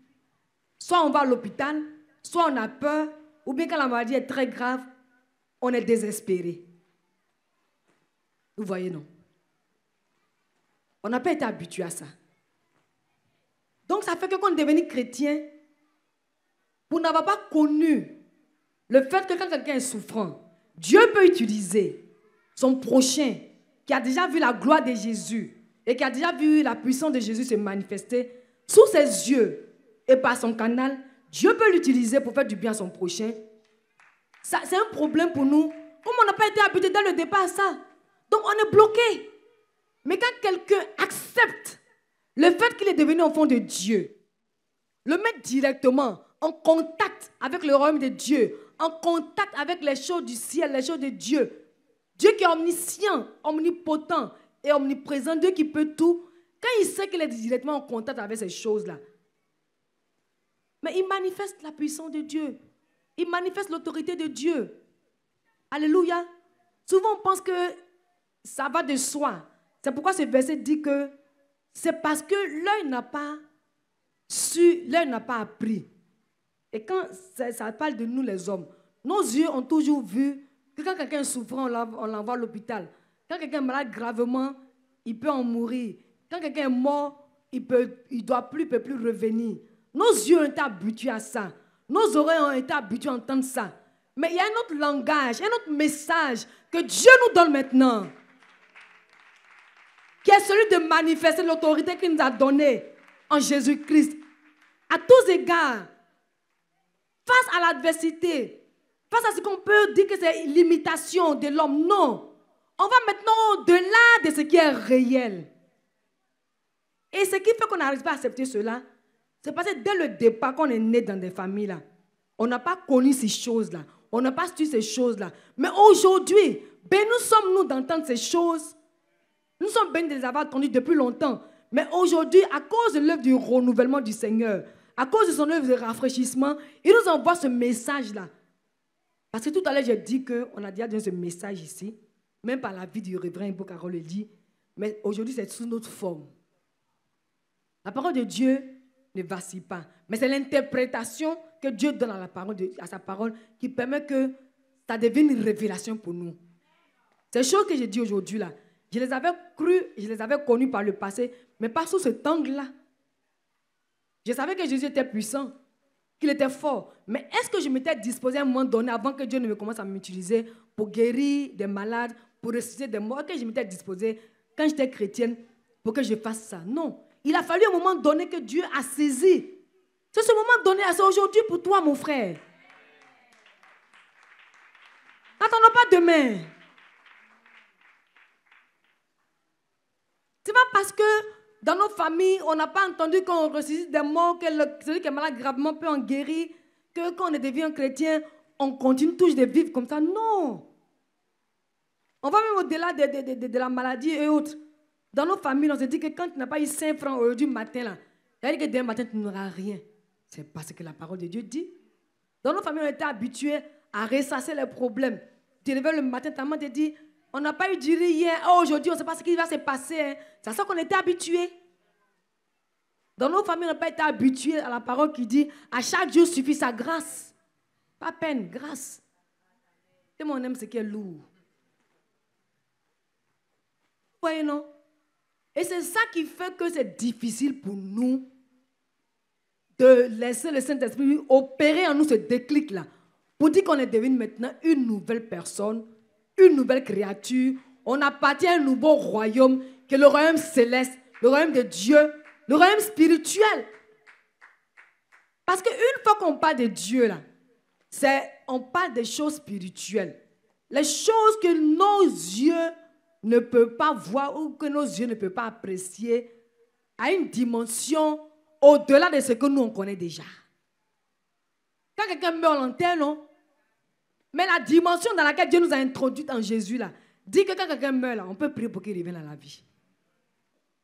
Soit on va à l'hôpital, soit on a peur, ou bien quand la maladie est très grave, on est désespéré. Vous voyez, non? On n'a pas été habitué à ça. Donc ça fait que quand on est devenu chrétien, pour n'avoir pas connu le fait que quand quelqu'un est souffrant, Dieu peut utiliser son prochain qui a déjà vu la gloire de Jésus et qui a déjà vu la puissance de Jésus se manifester sous ses yeux et par son canal. Dieu peut l'utiliser pour faire du bien à son prochain. C'est un problème pour nous. Comme on n'a pas été habitué dès le départ à ça. Donc on est bloqué. Mais quand quelqu'un accepte le fait qu'il est devenu enfant de Dieu, le mettre directement en contact avec le royaume de Dieu, en contact avec les choses du ciel, les choses de Dieu. Dieu qui est omniscient, omnipotent et omniprésent, Dieu qui peut tout. Quand il sait qu'il est directement en contact avec ces choses-là, mais il manifeste la puissance de Dieu. Il manifeste l'autorité de Dieu. Alléluia. Souvent on pense que ça va de soi. C'est pourquoi ce verset dit que c'est parce que l'œil n'a pas su, l'œil n'a pas appris. Et quand ça parle de nous les hommes, nos yeux ont toujours vu que quand quelqu'un est souffrant, on l'envoie à l'hôpital. Quand quelqu'un est malade gravement, il peut en mourir. Quand quelqu'un est mort, il peut plus revenir. Nos yeux ont été habitués à ça. Nos oreilles ont été habituées à entendre ça. Mais il y a un autre langage, un autre message que Dieu nous donne maintenant, qui est celui de manifester l'autorité qu'il nous a donnée en Jésus-Christ. À tous égards, face à l'adversité, face à ce qu'on peut dire que c'est l'imitation de l'homme, non. On va maintenant au-delà de ce qui est réel. Et ce qui fait qu'on n'arrive pas à accepter cela, c'est parce que dès le départ, quand on est né dans des familles, là, on n'a pas connu ces choses-là. On n'a pas su ces choses-là. Mais aujourd'hui, nous sommes nous d'entendre ces choses. Nous sommes bénis de les avoir entendues depuis longtemps. Mais aujourd'hui, à cause de l'œuvre du renouvellement du Seigneur, à cause de son œuvre de rafraîchissement, il nous envoie ce message-là. Parce que tout à l'heure, j'ai dit qu'on a déjà donné ce message ici, même par la vie du révérend Ibo Carole le dit. Mais aujourd'hui, c'est sous notre forme. La parole de Dieu ne vacille pas. Mais c'est l'interprétation que Dieu donne à sa parole qui permet que ça devienne une révélation pour nous. Ces choses que j'ai dit aujourd'hui, là, je les avais crues, je les avais connues par le passé, mais pas sous cet angle-là. Je savais que Jésus était puissant, qu'il était fort. Mais est-ce que je m'étais disposé à un moment donné, avant que Dieu ne me commence à m'utiliser pour guérir des malades, pour ressusciter des morts, que je m'étais disposé, quand j'étais chrétienne, pour que je fasse ça? Non. Il a fallu un moment donné que Dieu a saisi. C'est ce moment donné, c'est aujourd'hui pour toi, mon frère. N'attendons pas demain. C'est pas parce que dans nos familles, on n'a pas entendu qu'on ressuscite des morts, que celui qui est malade gravement peut en guérir, que quand on est devenu un chrétien, on continue toujours de vivre comme ça. Non. On va même au-delà de la maladie et autres. Dans nos familles, on se dit que quand tu n'as pas eu 5 francs aujourd'hui matin, là, c'est-à-dire que demain matin, tu n'auras rien. C'est parce que la parole de Dieu dit. Dans nos familles, on était habitués à ressasser les problèmes. Tu te réveilles le matin, ta maman te dit, on n'a pas eu du riz hier, aujourd'hui, on ne sait pas ce qui va se passer. Hein. C'est à ça qu'on était habitués. Dans nos familles, on n'a pas été habitués à la parole qui dit, à chaque jour suffit sa grâce. Pas peine, grâce. Et moi, on aime ce qui est lourd. Vous voyez, non? Et c'est ça qui fait que c'est difficile pour nous de laisser le Saint-Esprit opérer en nous ce déclic-là. Pour dire qu'on est devenu maintenant une nouvelle personne, une nouvelle créature. On appartient à un nouveau royaume, qui est le royaume céleste, le royaume de Dieu, le royaume spirituel. Parce qu'une fois qu'on parle de Dieu, là, on parle des choses spirituelles. Les choses que nos yeux ne peuvent pas voir ou que nos yeux ne peuvent pas apprécier à une dimension au-delà de ce que nous on connaît déjà. Quand quelqu'un meurt, on l'enterre, non? Mais la dimension dans laquelle Dieu nous a introduite en Jésus, là, dit que quand quelqu'un meurt, là, on peut prier pour qu'il revienne à la vie.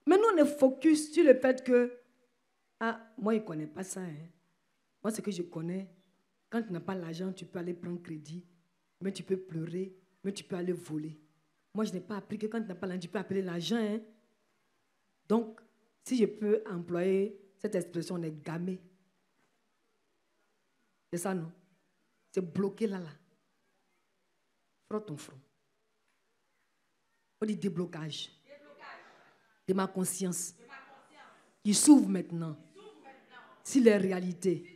Mais nous, on est focus sur le fait que, moi, je ne connais pas ça. Hein. Moi, ce que je connais, quand tu n'as pas l'argent, tu peux aller prendre crédit, mais tu peux pleurer, mais tu peux aller voler. Moi, je n'ai pas appris que quand tu n'as pas l'argent, tu peux appeler l'argent. Hein. Donc, si je peux employer cette expression, on est gamé. C'est ça, non? C'est bloqué là. Frotte ton front. On dit déblocage. De ma conscience. Qui s'ouvre maintenant. Sur les réalités.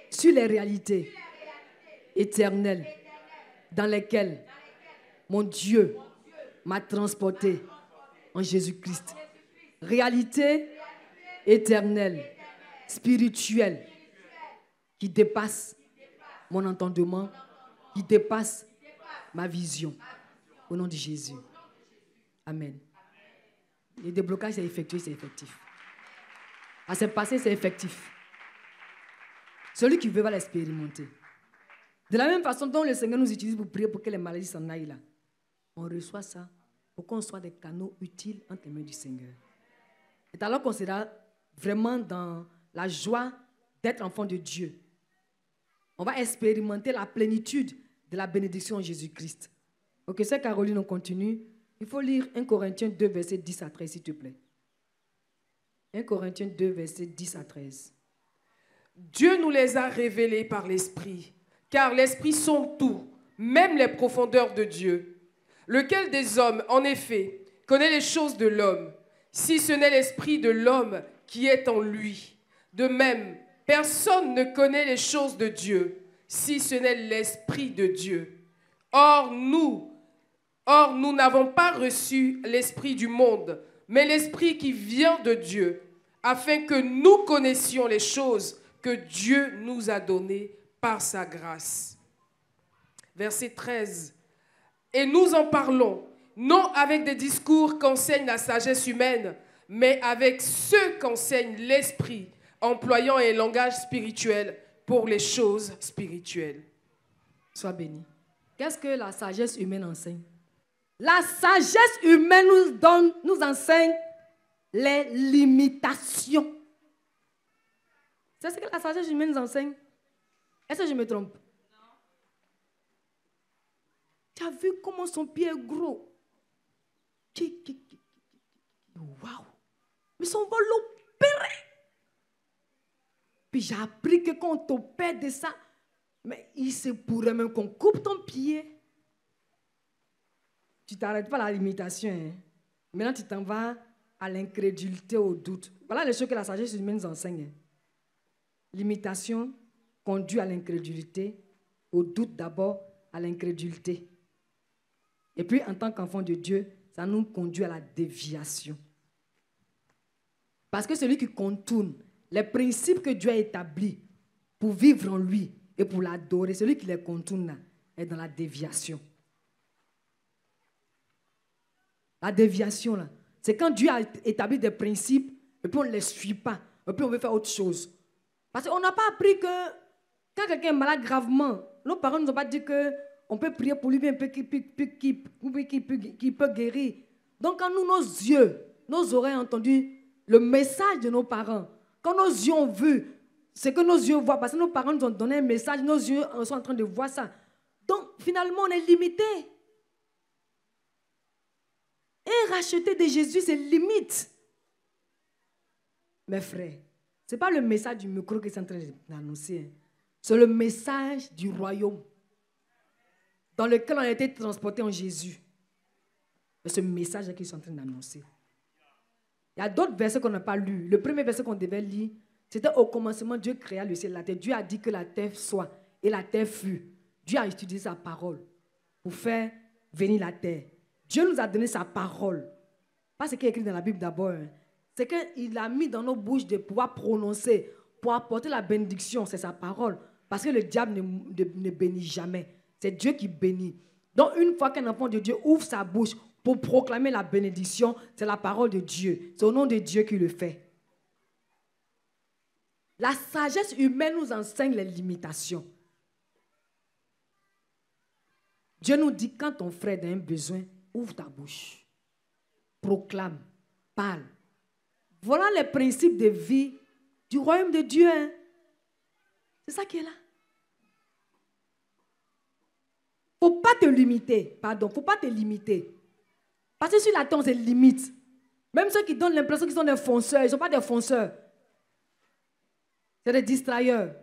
Sur les réalités. éternels dans lesquels mon Dieu m'a transporté en Jésus-Christ. Réalité éternelle, spirituelle, qui dépasse mon entendement, qui dépasse ma vision. Au nom de Jésus. Amen. Le déblocage, c'est effectué, c'est effectif. À c'est passé, c'est effectif. Celui qui veut va l'expérimenter. De la même façon dont le Seigneur nous utilise pour prier pour que les maladies s'en aillent là, on reçoit ça pour qu'on soit des canaux utiles entre les mains du Seigneur. Et alors qu'on sera vraiment dans la joie d'être enfant de Dieu. On va expérimenter la plénitude de la bénédiction en Jésus-Christ. Ok, c'est Caroline, on continue. Il faut lire 1 Corinthiens 2, verset 10 à 13, s'il te plaît. 1 Corinthiens 2, verset 10 à 13. Dieu nous les a révélés par l'Esprit, car l'Esprit sonde tout, même les profondeurs de Dieu. Lequel des hommes, en effet, connaît les choses de l'homme, si ce n'est l'Esprit de l'homme qui est en lui? De même, personne ne connaît les choses de Dieu, si ce n'est l'Esprit de Dieu. Or, nous n'avons pas reçu l'Esprit du monde, mais l'Esprit qui vient de Dieu, afin que nous connaissions les choses que Dieu nous a données par sa grâce. Verset 13. Et nous en parlons, non avec des discours qu'enseigne la sagesse humaine, mais avec ceux qu'enseigne l'Esprit, employant un langage spirituel pour les choses spirituelles. Sois béni. Qu'est-ce que la sagesse humaine enseigne? La sagesse humaine nous enseigne les limitations. C'est ce que la sagesse humaine nous enseigne. Est-ce que je me trompe? Non. Tu as vu comment son pied est gros? Waouh! Mais son vol l'opérait. Puis j'ai appris que quand on t'opère de ça, mais il se pourrait même qu'on coupe ton pied. Tu t'arrêtes pas à la limitation. Hein? Maintenant, tu t'en vas à l'incrédulité, au doute. Voilà les choses que la sagesse humaine nous enseigne. Hein? Limitation conduit à l'incrédulité, au doute d'abord, à l'incrédulité. Et puis, en tant qu'enfant de Dieu, ça nous conduit à la déviation. Parce que celui qui contourne les principes que Dieu a établis pour vivre en lui et pour l'adorer, celui qui les contourne là, est dans la déviation. La déviation, là, c'est quand Dieu a établi des principes et puis on ne les suit pas, et puis on veut faire autre chose. Parce qu'on n'a pas appris que quand quelqu'un est malade gravement, nos parents ne nous ont pas dit qu'on peut prier pour lui bien qu'il peut guérir. Donc quand nous, nos yeux, nos oreilles ont entendu le message de nos parents, quand nos yeux ont vu ce que nos yeux voient, parce que nos parents nous ont donné un message, nos yeux sont en train de voir ça. Donc finalement, on est limité. Et racheter de Jésus, c'est limite. Mes frères, ce n'est pas le message du micro que c'est en train d'annoncer. Hein. C'est le message du royaume dans lequel on a été transporté en Jésus. C'est ce message qu'ils sont en train d'annoncer. Il y a d'autres versets qu'on n'a pas lus. Le premier verset qu'on devait lire, c'était au commencement, Dieu créa le ciel et la terre. Dieu a dit que la terre soit et la terre fut. Dieu a utilisé sa parole pour faire venir la terre. Dieu nous a donné sa parole. Pas ce qui est écrit dans la Bible d'abord. Hein. C'est qu'il a mis dans nos bouches de pouvoir prononcer, pour apporter la bénédiction. C'est sa parole. Parce que le diable ne bénit jamais. C'est Dieu qui bénit. Donc une fois qu'un enfant de Dieu ouvre sa bouche pour proclamer la bénédiction, c'est la parole de Dieu. C'est au nom de Dieu qu'il le fait. La sagesse humaine nous enseigne les limitations. Dieu nous dit, quand ton frère a un besoin, ouvre ta bouche. Proclame, parle. Voilà les principes de vie du royaume de Dieu. Hein? C'est ça qui est là. Il ne faut pas te limiter. Pardon, il ne faut pas te limiter. Parce que sur la terre, on se limite. Même ceux qui donnent l'impression qu'ils sont des fonceurs, ils ne sont pas des fonceurs. C'est des distrailleurs.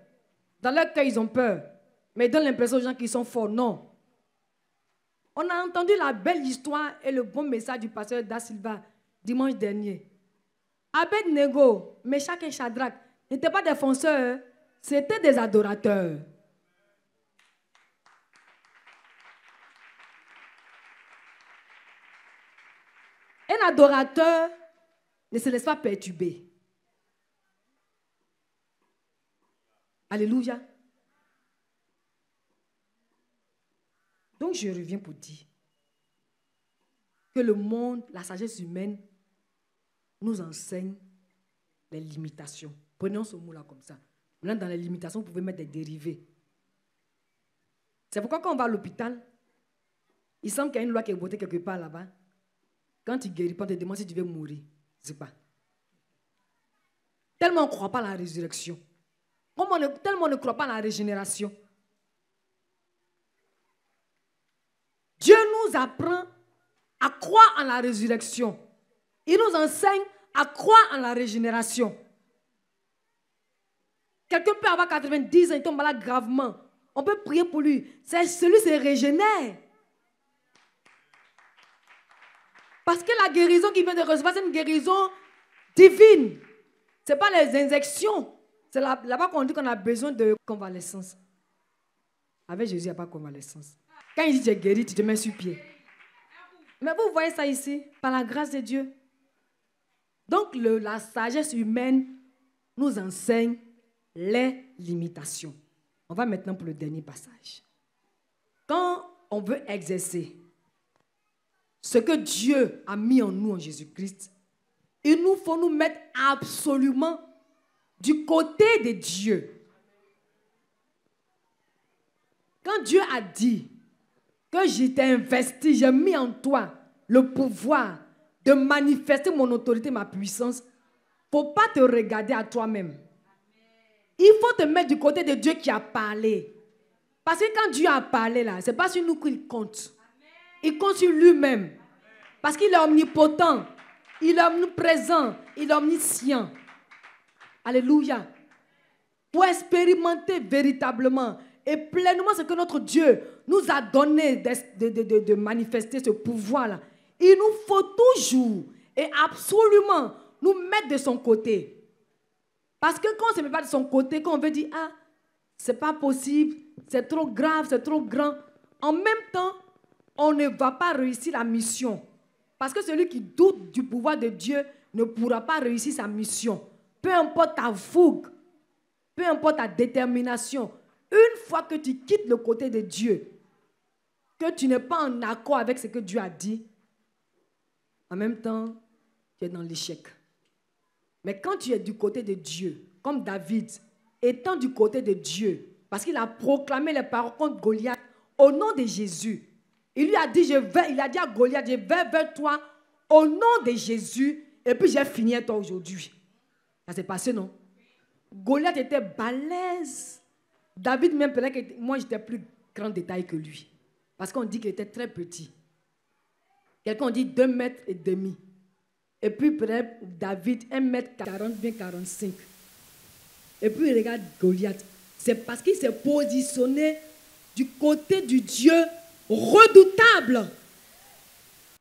Dans leur cœur, ils ont peur. Mais ils donnent l'impression aux gens qu'ils sont forts. Non. On a entendu la belle histoire et le bon message du pasteur Da Silva dimanche dernier. Abed-Nego, Meshach et Shadrach n'étaient pas des fonceurs, c'était des adorateurs. Un adorateur ne se laisse pas perturber. Alléluia. Donc je reviens pour dire que le monde, la sagesse humaine, nous enseigne les limitations. Prenons ce mot-là comme ça. Maintenant, dans les limitations, vous pouvez mettre des dérivés. C'est pourquoi quand on va à l'hôpital, il semble qu'il y a une loi qui est votée quelque part là-bas. Quand tu guéris pas, on te demande si tu veux mourir. Je ne sais pas. Tellement on ne croit pas à la résurrection. Tellement on ne croit pas à la régénération. Dieu nous apprend à croire en la résurrection. Il nous enseigne à croire en la régénération. Quelqu'un peut avoir 90 ans, il tombe malade gravement. On peut prier pour lui. Celui se régénère. Parce que la guérison qu'il vient de recevoir, c'est une guérison divine. Ce n'est pas les injections. C'est là-bas qu'on dit qu'on a besoin de convalescence. Avec Jésus, il n'y a pas de convalescence. Quand il dit tu es guéri, tu te mets sur pied. Mais vous voyez ça ici, par la grâce de Dieu. Donc la sagesse humaine nous enseigne les limitations. On va maintenant pour le dernier passage. Quand on veut exercer ce que Dieu a mis en nous en Jésus-Christ, il nous faut nous mettre absolument du côté de Dieu. Quand Dieu a dit que je t'ai investi, j'ai mis en toi le pouvoir de manifester mon autorité, ma puissance, il ne faut pas te regarder à toi-même. Il faut te mettre du côté de Dieu qui a parlé. Parce que quand Dieu a parlé, là, ce n'est pas sur nous qu'il compte. Il compte sur lui-même. Parce qu'il est omnipotent, il est omniprésent, il est omniscient. Alléluia. Pour expérimenter véritablement et pleinement ce que notre Dieu nous a donné de manifester ce pouvoir-là, il nous faut toujours et absolument nous mettre de son côté. Parce que quand on ne se met pas de son côté, quand on veut dire, ah, c'est pas possible, c'est trop grave, c'est trop grand, en même temps, on ne va pas réussir la mission. Parce que celui qui doute du pouvoir de Dieu ne pourra pas réussir sa mission. Peu importe ta fougue, peu importe ta détermination, une fois que tu quittes le côté de Dieu, que tu n'es pas en accord avec ce que Dieu a dit, en même temps, tu es dans l'échec. Mais quand tu es du côté de Dieu, comme David, étant du côté de Dieu, parce qu'il a proclamé les paroles contre Goliath au nom de Jésus, il lui a dit, il a dit à Goliath, je vais vers toi au nom de Jésus, et puis j'ai fini avec toi aujourd'hui. Ça s'est passé, non? Goliath était balèze. David, même, peut-être que moi, j'étais plus grand détail que lui. Parce qu'on dit qu'il était très petit. Quelqu'un dit 2 mètres et demi. Et puis, peut-être, David, 1 mètre 40, bien 45. Et puis, il regarde Goliath. C'est parce qu'il s'est positionné du côté du Dieu redoutable.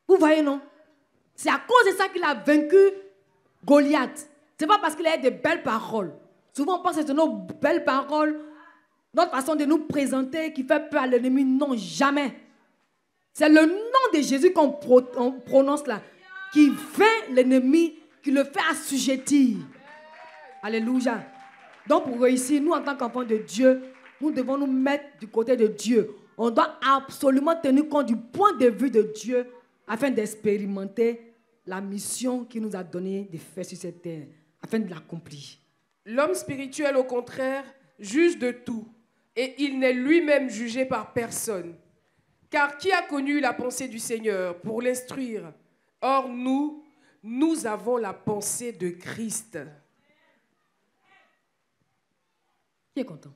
Vous voyez, non? C'est à cause de ça qu'il a vaincu Goliath. Ce n'est pas parce qu'il a de belles paroles. Souvent, on pense que c'est nos belles paroles, notre façon de nous présenter qui fait peur à l'ennemi. Non, jamais. C'est le nom de Jésus qu'on prononce là, qui vainc l'ennemi, qui le fait assujettir. Alléluia. Donc, pour réussir, nous, en tant qu'enfants de Dieu, nous devons nous mettre du côté de Dieu. On doit absolument tenir compte du point de vue de Dieu afin d'expérimenter la mission qu'il nous a donnée de faire sur cette terre, afin de l'accomplir. L'homme spirituel, au contraire, juge de tout, et il n'est lui-même jugé par personne. Car qui a connu la pensée du Seigneur pour l'instruire? Or, nous avons la pensée de Christ. Qui est content?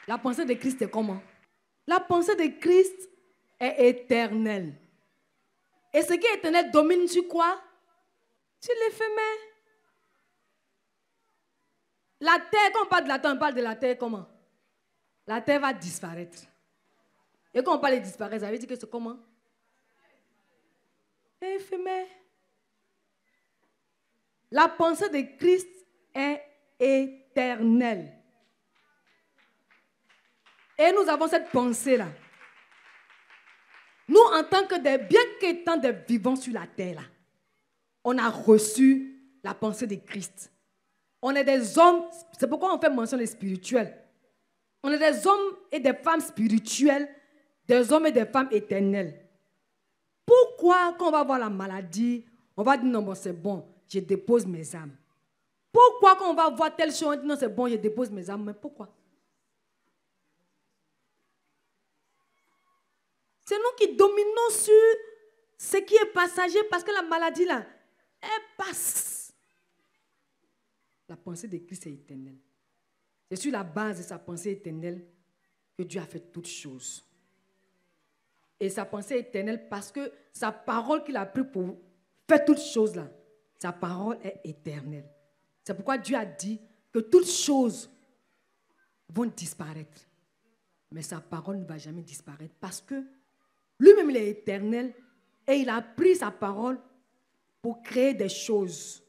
La pensée de Christ est comment? La pensée de Christ est éternelle. Et ce qui est éternel domine sur quoi? Sur l'éphémère. La terre, quand on parle de la terre, on parle de la terre comment? La terre va disparaître. Et quand on parle de disparaître, ça veut dire que c'est comment? Éphémère. La pensée de Christ est éternelle. Et nous avons cette pensée-là. Nous, en tant que bien qu'étant des vivants sur la terre, là, on a reçu la pensée de Christ. On est des hommes, c'est pourquoi on fait mention des spirituels. On est des hommes et des femmes spirituelles, des hommes et des femmes éternelles. Pourquoi, quand on va voir la maladie, on va dire non, bon, c'est bon, je dépose mes âmes. Pourquoi, quand on va voir telle chose, on dit non, c'est bon, je dépose mes âmes. Mais pourquoi? C'est nous qui dominons sur ce qui est passager parce que la maladie, là, elle passe. La pensée de Christ est éternelle. C'est sur la base de sa pensée éternelle que Dieu a fait toutes choses. Et sa pensée éternelle parce que sa parole qu'il a pris pour faire toutes choses là, sa parole est éternelle. C'est pourquoi Dieu a dit que toutes choses vont disparaître. Mais sa parole ne va jamais disparaître parce que lui-même il est éternel et il a pris sa parole pour créer des choses.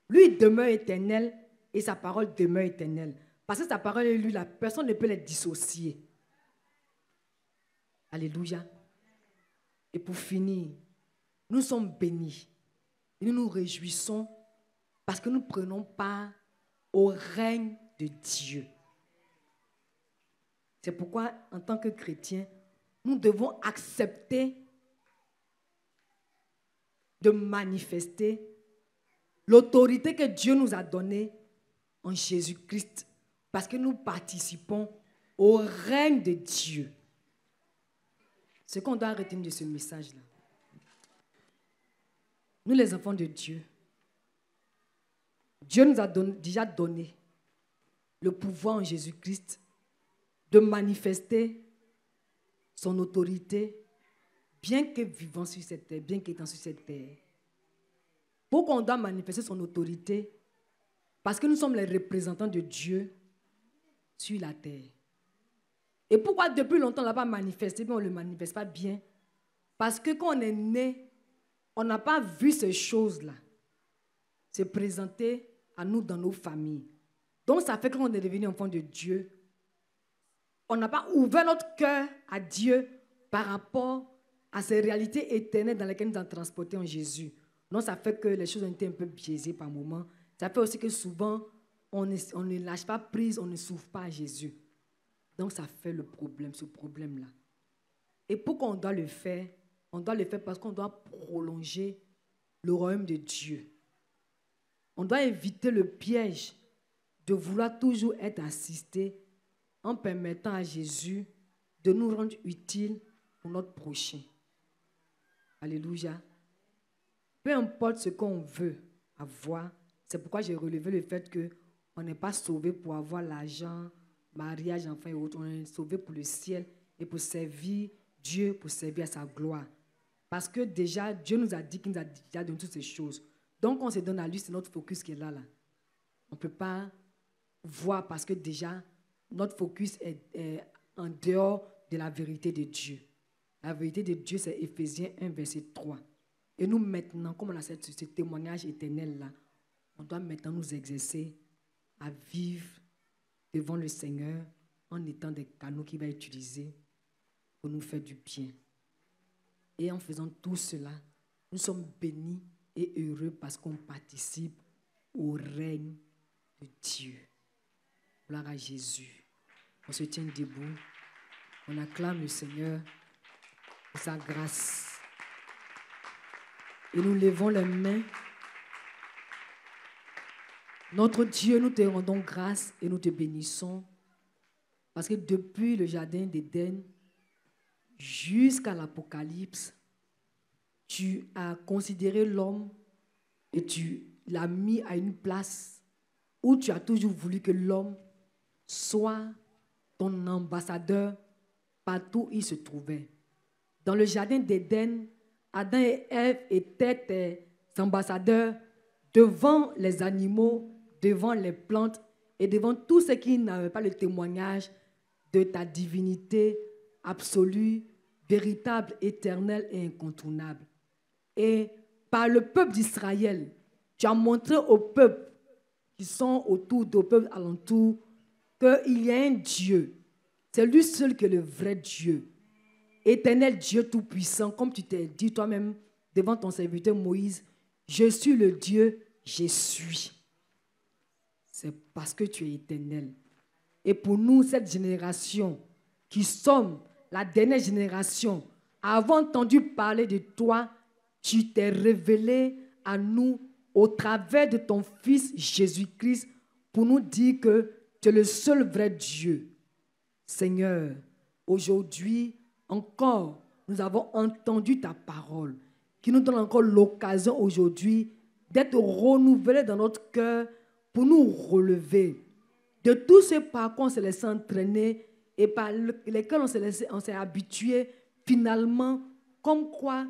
Lui il demeure éternel et sa parole demeure éternelle. Parce que sa parole est lui, la personne ne peut les dissocier. Alléluia. Et pour finir, nous sommes bénis. Et nous nous réjouissons parce que nous prenons part au règne de Dieu. C'est pourquoi, en tant que chrétiens, nous devons accepter de manifester l'autorité que Dieu nous a donnée en Jésus-Christ. Parce que nous participons au règne de Dieu. Ce qu'on doit retenir de ce message-là. Nous, les enfants de Dieu, Dieu nous a déjà donné le pouvoir en Jésus-Christ de manifester son autorité, bien que vivant sur cette terre, bien qu'étant sur cette terre. Pourquoi on doit manifester son autorité? Parce que nous sommes les représentants de Dieu sur la terre. Et pourquoi depuis longtemps on ne l'a pas manifesté, mais on ne le manifeste pas bien? Parce que quand on est né, on n'a pas vu ces choses-là se présenter à nous dans nos familles. Donc ça fait que quand on est devenu enfant de Dieu, on n'a pas ouvert notre cœur à Dieu par rapport à ces réalités éternelles dans lesquelles nous avons transporté en Jésus. Donc ça fait que les choses ont été un peu biaisées par moments. Ça fait aussi que souvent, on ne lâche pas prise, on ne s'ouvre pas à Jésus. Donc ça fait le problème, ce problème-là. Et pourquoi on doit le faire? On doit le faire parce qu'on doit prolonger le royaume de Dieu. On doit éviter le piège de vouloir toujours être assisté en permettant à Jésus de nous rendre utiles pour notre prochain. Alléluia. Peu importe ce qu'on veut avoir, c'est pourquoi j'ai relevé le fait qu'on n'est pas sauvé pour avoir l'argent, mariage, enfants et autres. On est sauvé pour le ciel et pour servir Dieu, pour servir à sa gloire. Parce que déjà, Dieu nous a dit qu'il nous a déjà donné toutes ces choses. Donc, on se donne à lui, c'est notre focus qui est là. On ne peut pas voir parce que déjà, notre focus est en dehors de la vérité de Dieu. La vérité de Dieu, c'est Éphésiens 1, verset 3. Et nous, maintenant, comme on a ce témoignage éternel-là, on doit maintenant nous exercer à vivre devant le Seigneur en étant des canaux qu'il va utiliser pour nous faire du bien. Et en faisant tout cela, nous sommes bénis et heureux parce qu'on participe au règne de Dieu. Gloire à Jésus. On se tient debout. On acclame le Seigneur pour sa grâce. Et nous levons les mains. Notre Dieu, nous te rendons grâce et nous te bénissons. Parce que depuis le jardin d'Éden jusqu'à l'Apocalypse, tu as considéré l'homme et tu l'as mis à une place où tu as toujours voulu que l'homme soit ton ambassadeur partout où il se trouvait. Dans le jardin d'Éden, Adam et Ève étaient tes ambassadeurs devant les animaux, devant les plantes et devant tous ceux qui n'avaient pas le témoignage de ta divinité absolue, véritable, éternelle et incontournable. Et par le peuple d'Israël, tu as montré aux peuples qui sont autour, aux peuples alentours, qu'il y a un Dieu. C'est lui seul qui est le vrai Dieu. Éternel Dieu Tout-Puissant, comme tu t'es dit toi-même devant ton serviteur Moïse, je suis le Dieu, je suis. C'est parce que tu es éternel. Et pour nous, cette génération, qui sommes la dernière génération, avons entendu parler de toi, tu t'es révélé à nous au travers de ton Fils Jésus-Christ pour nous dire que tu es le seul vrai Dieu. Seigneur, aujourd'hui encore, nous avons entendu ta parole qui nous donne encore l'occasion aujourd'hui d'être renouvelés dans notre cœur pour nous relever de tout ce par quoi on s'est laissé entraîner et par lesquels on s'est habitué finalement, comme quoi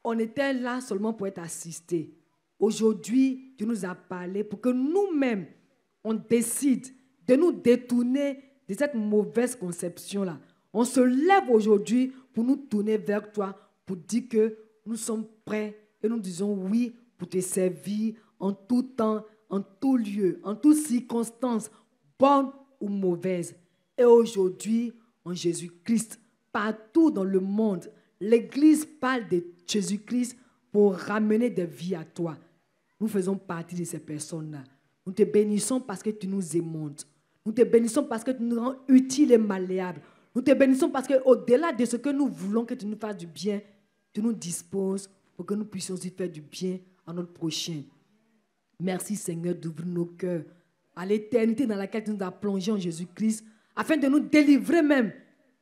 on était là seulement pour être assisté. Aujourd'hui, tu nous as parlé pour que nous-mêmes, on décide de nous détourner de cette mauvaise conception-là. On se lève aujourd'hui pour nous tourner vers toi, pour dire que nous sommes prêts et nous disons oui pour te servir en tout temps, en tout lieu, en toutes circonstances, bonnes ou mauvaises. Et aujourd'hui, en Jésus-Christ, partout dans le monde, l'Église parle de Jésus-Christ pour ramener des vies à toi. Nous faisons partie de ces personnes-là. Nous te bénissons parce que tu nous émontes. Nous te bénissons parce que tu nous rends utiles et malléables. Nous te bénissons parce qu'au-delà de ce que nous voulons que tu nous fasses du bien, tu nous disposes pour que nous puissions aussi faire du bien à notre prochain. Merci Seigneur d'ouvrir nos cœurs à l'éternité dans laquelle tu nous as plongés en Jésus-Christ, afin de nous délivrer même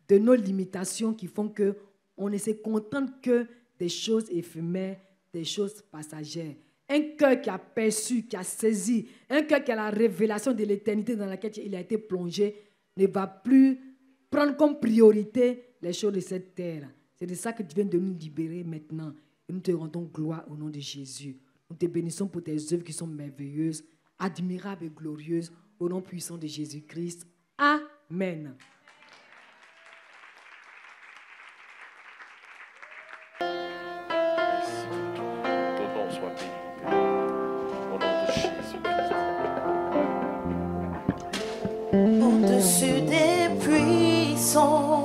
de nos limitations qui font qu'on ne se contente que des choses éphémères, des choses passagères. Un cœur qui a perçu, qui a saisi, un cœur qui a la révélation de l'éternité dans laquelle il a été plongé, ne va plus prendre comme priorité les choses de cette terre. C'est de ça que tu viens de nous libérer maintenant. Et nous te rendons gloire au nom de Jésus. Nous te bénissons pour tes œuvres qui sont merveilleuses, admirables et glorieuses, au nom puissant de Jésus-Christ. Amen. Au-dessus des puissants,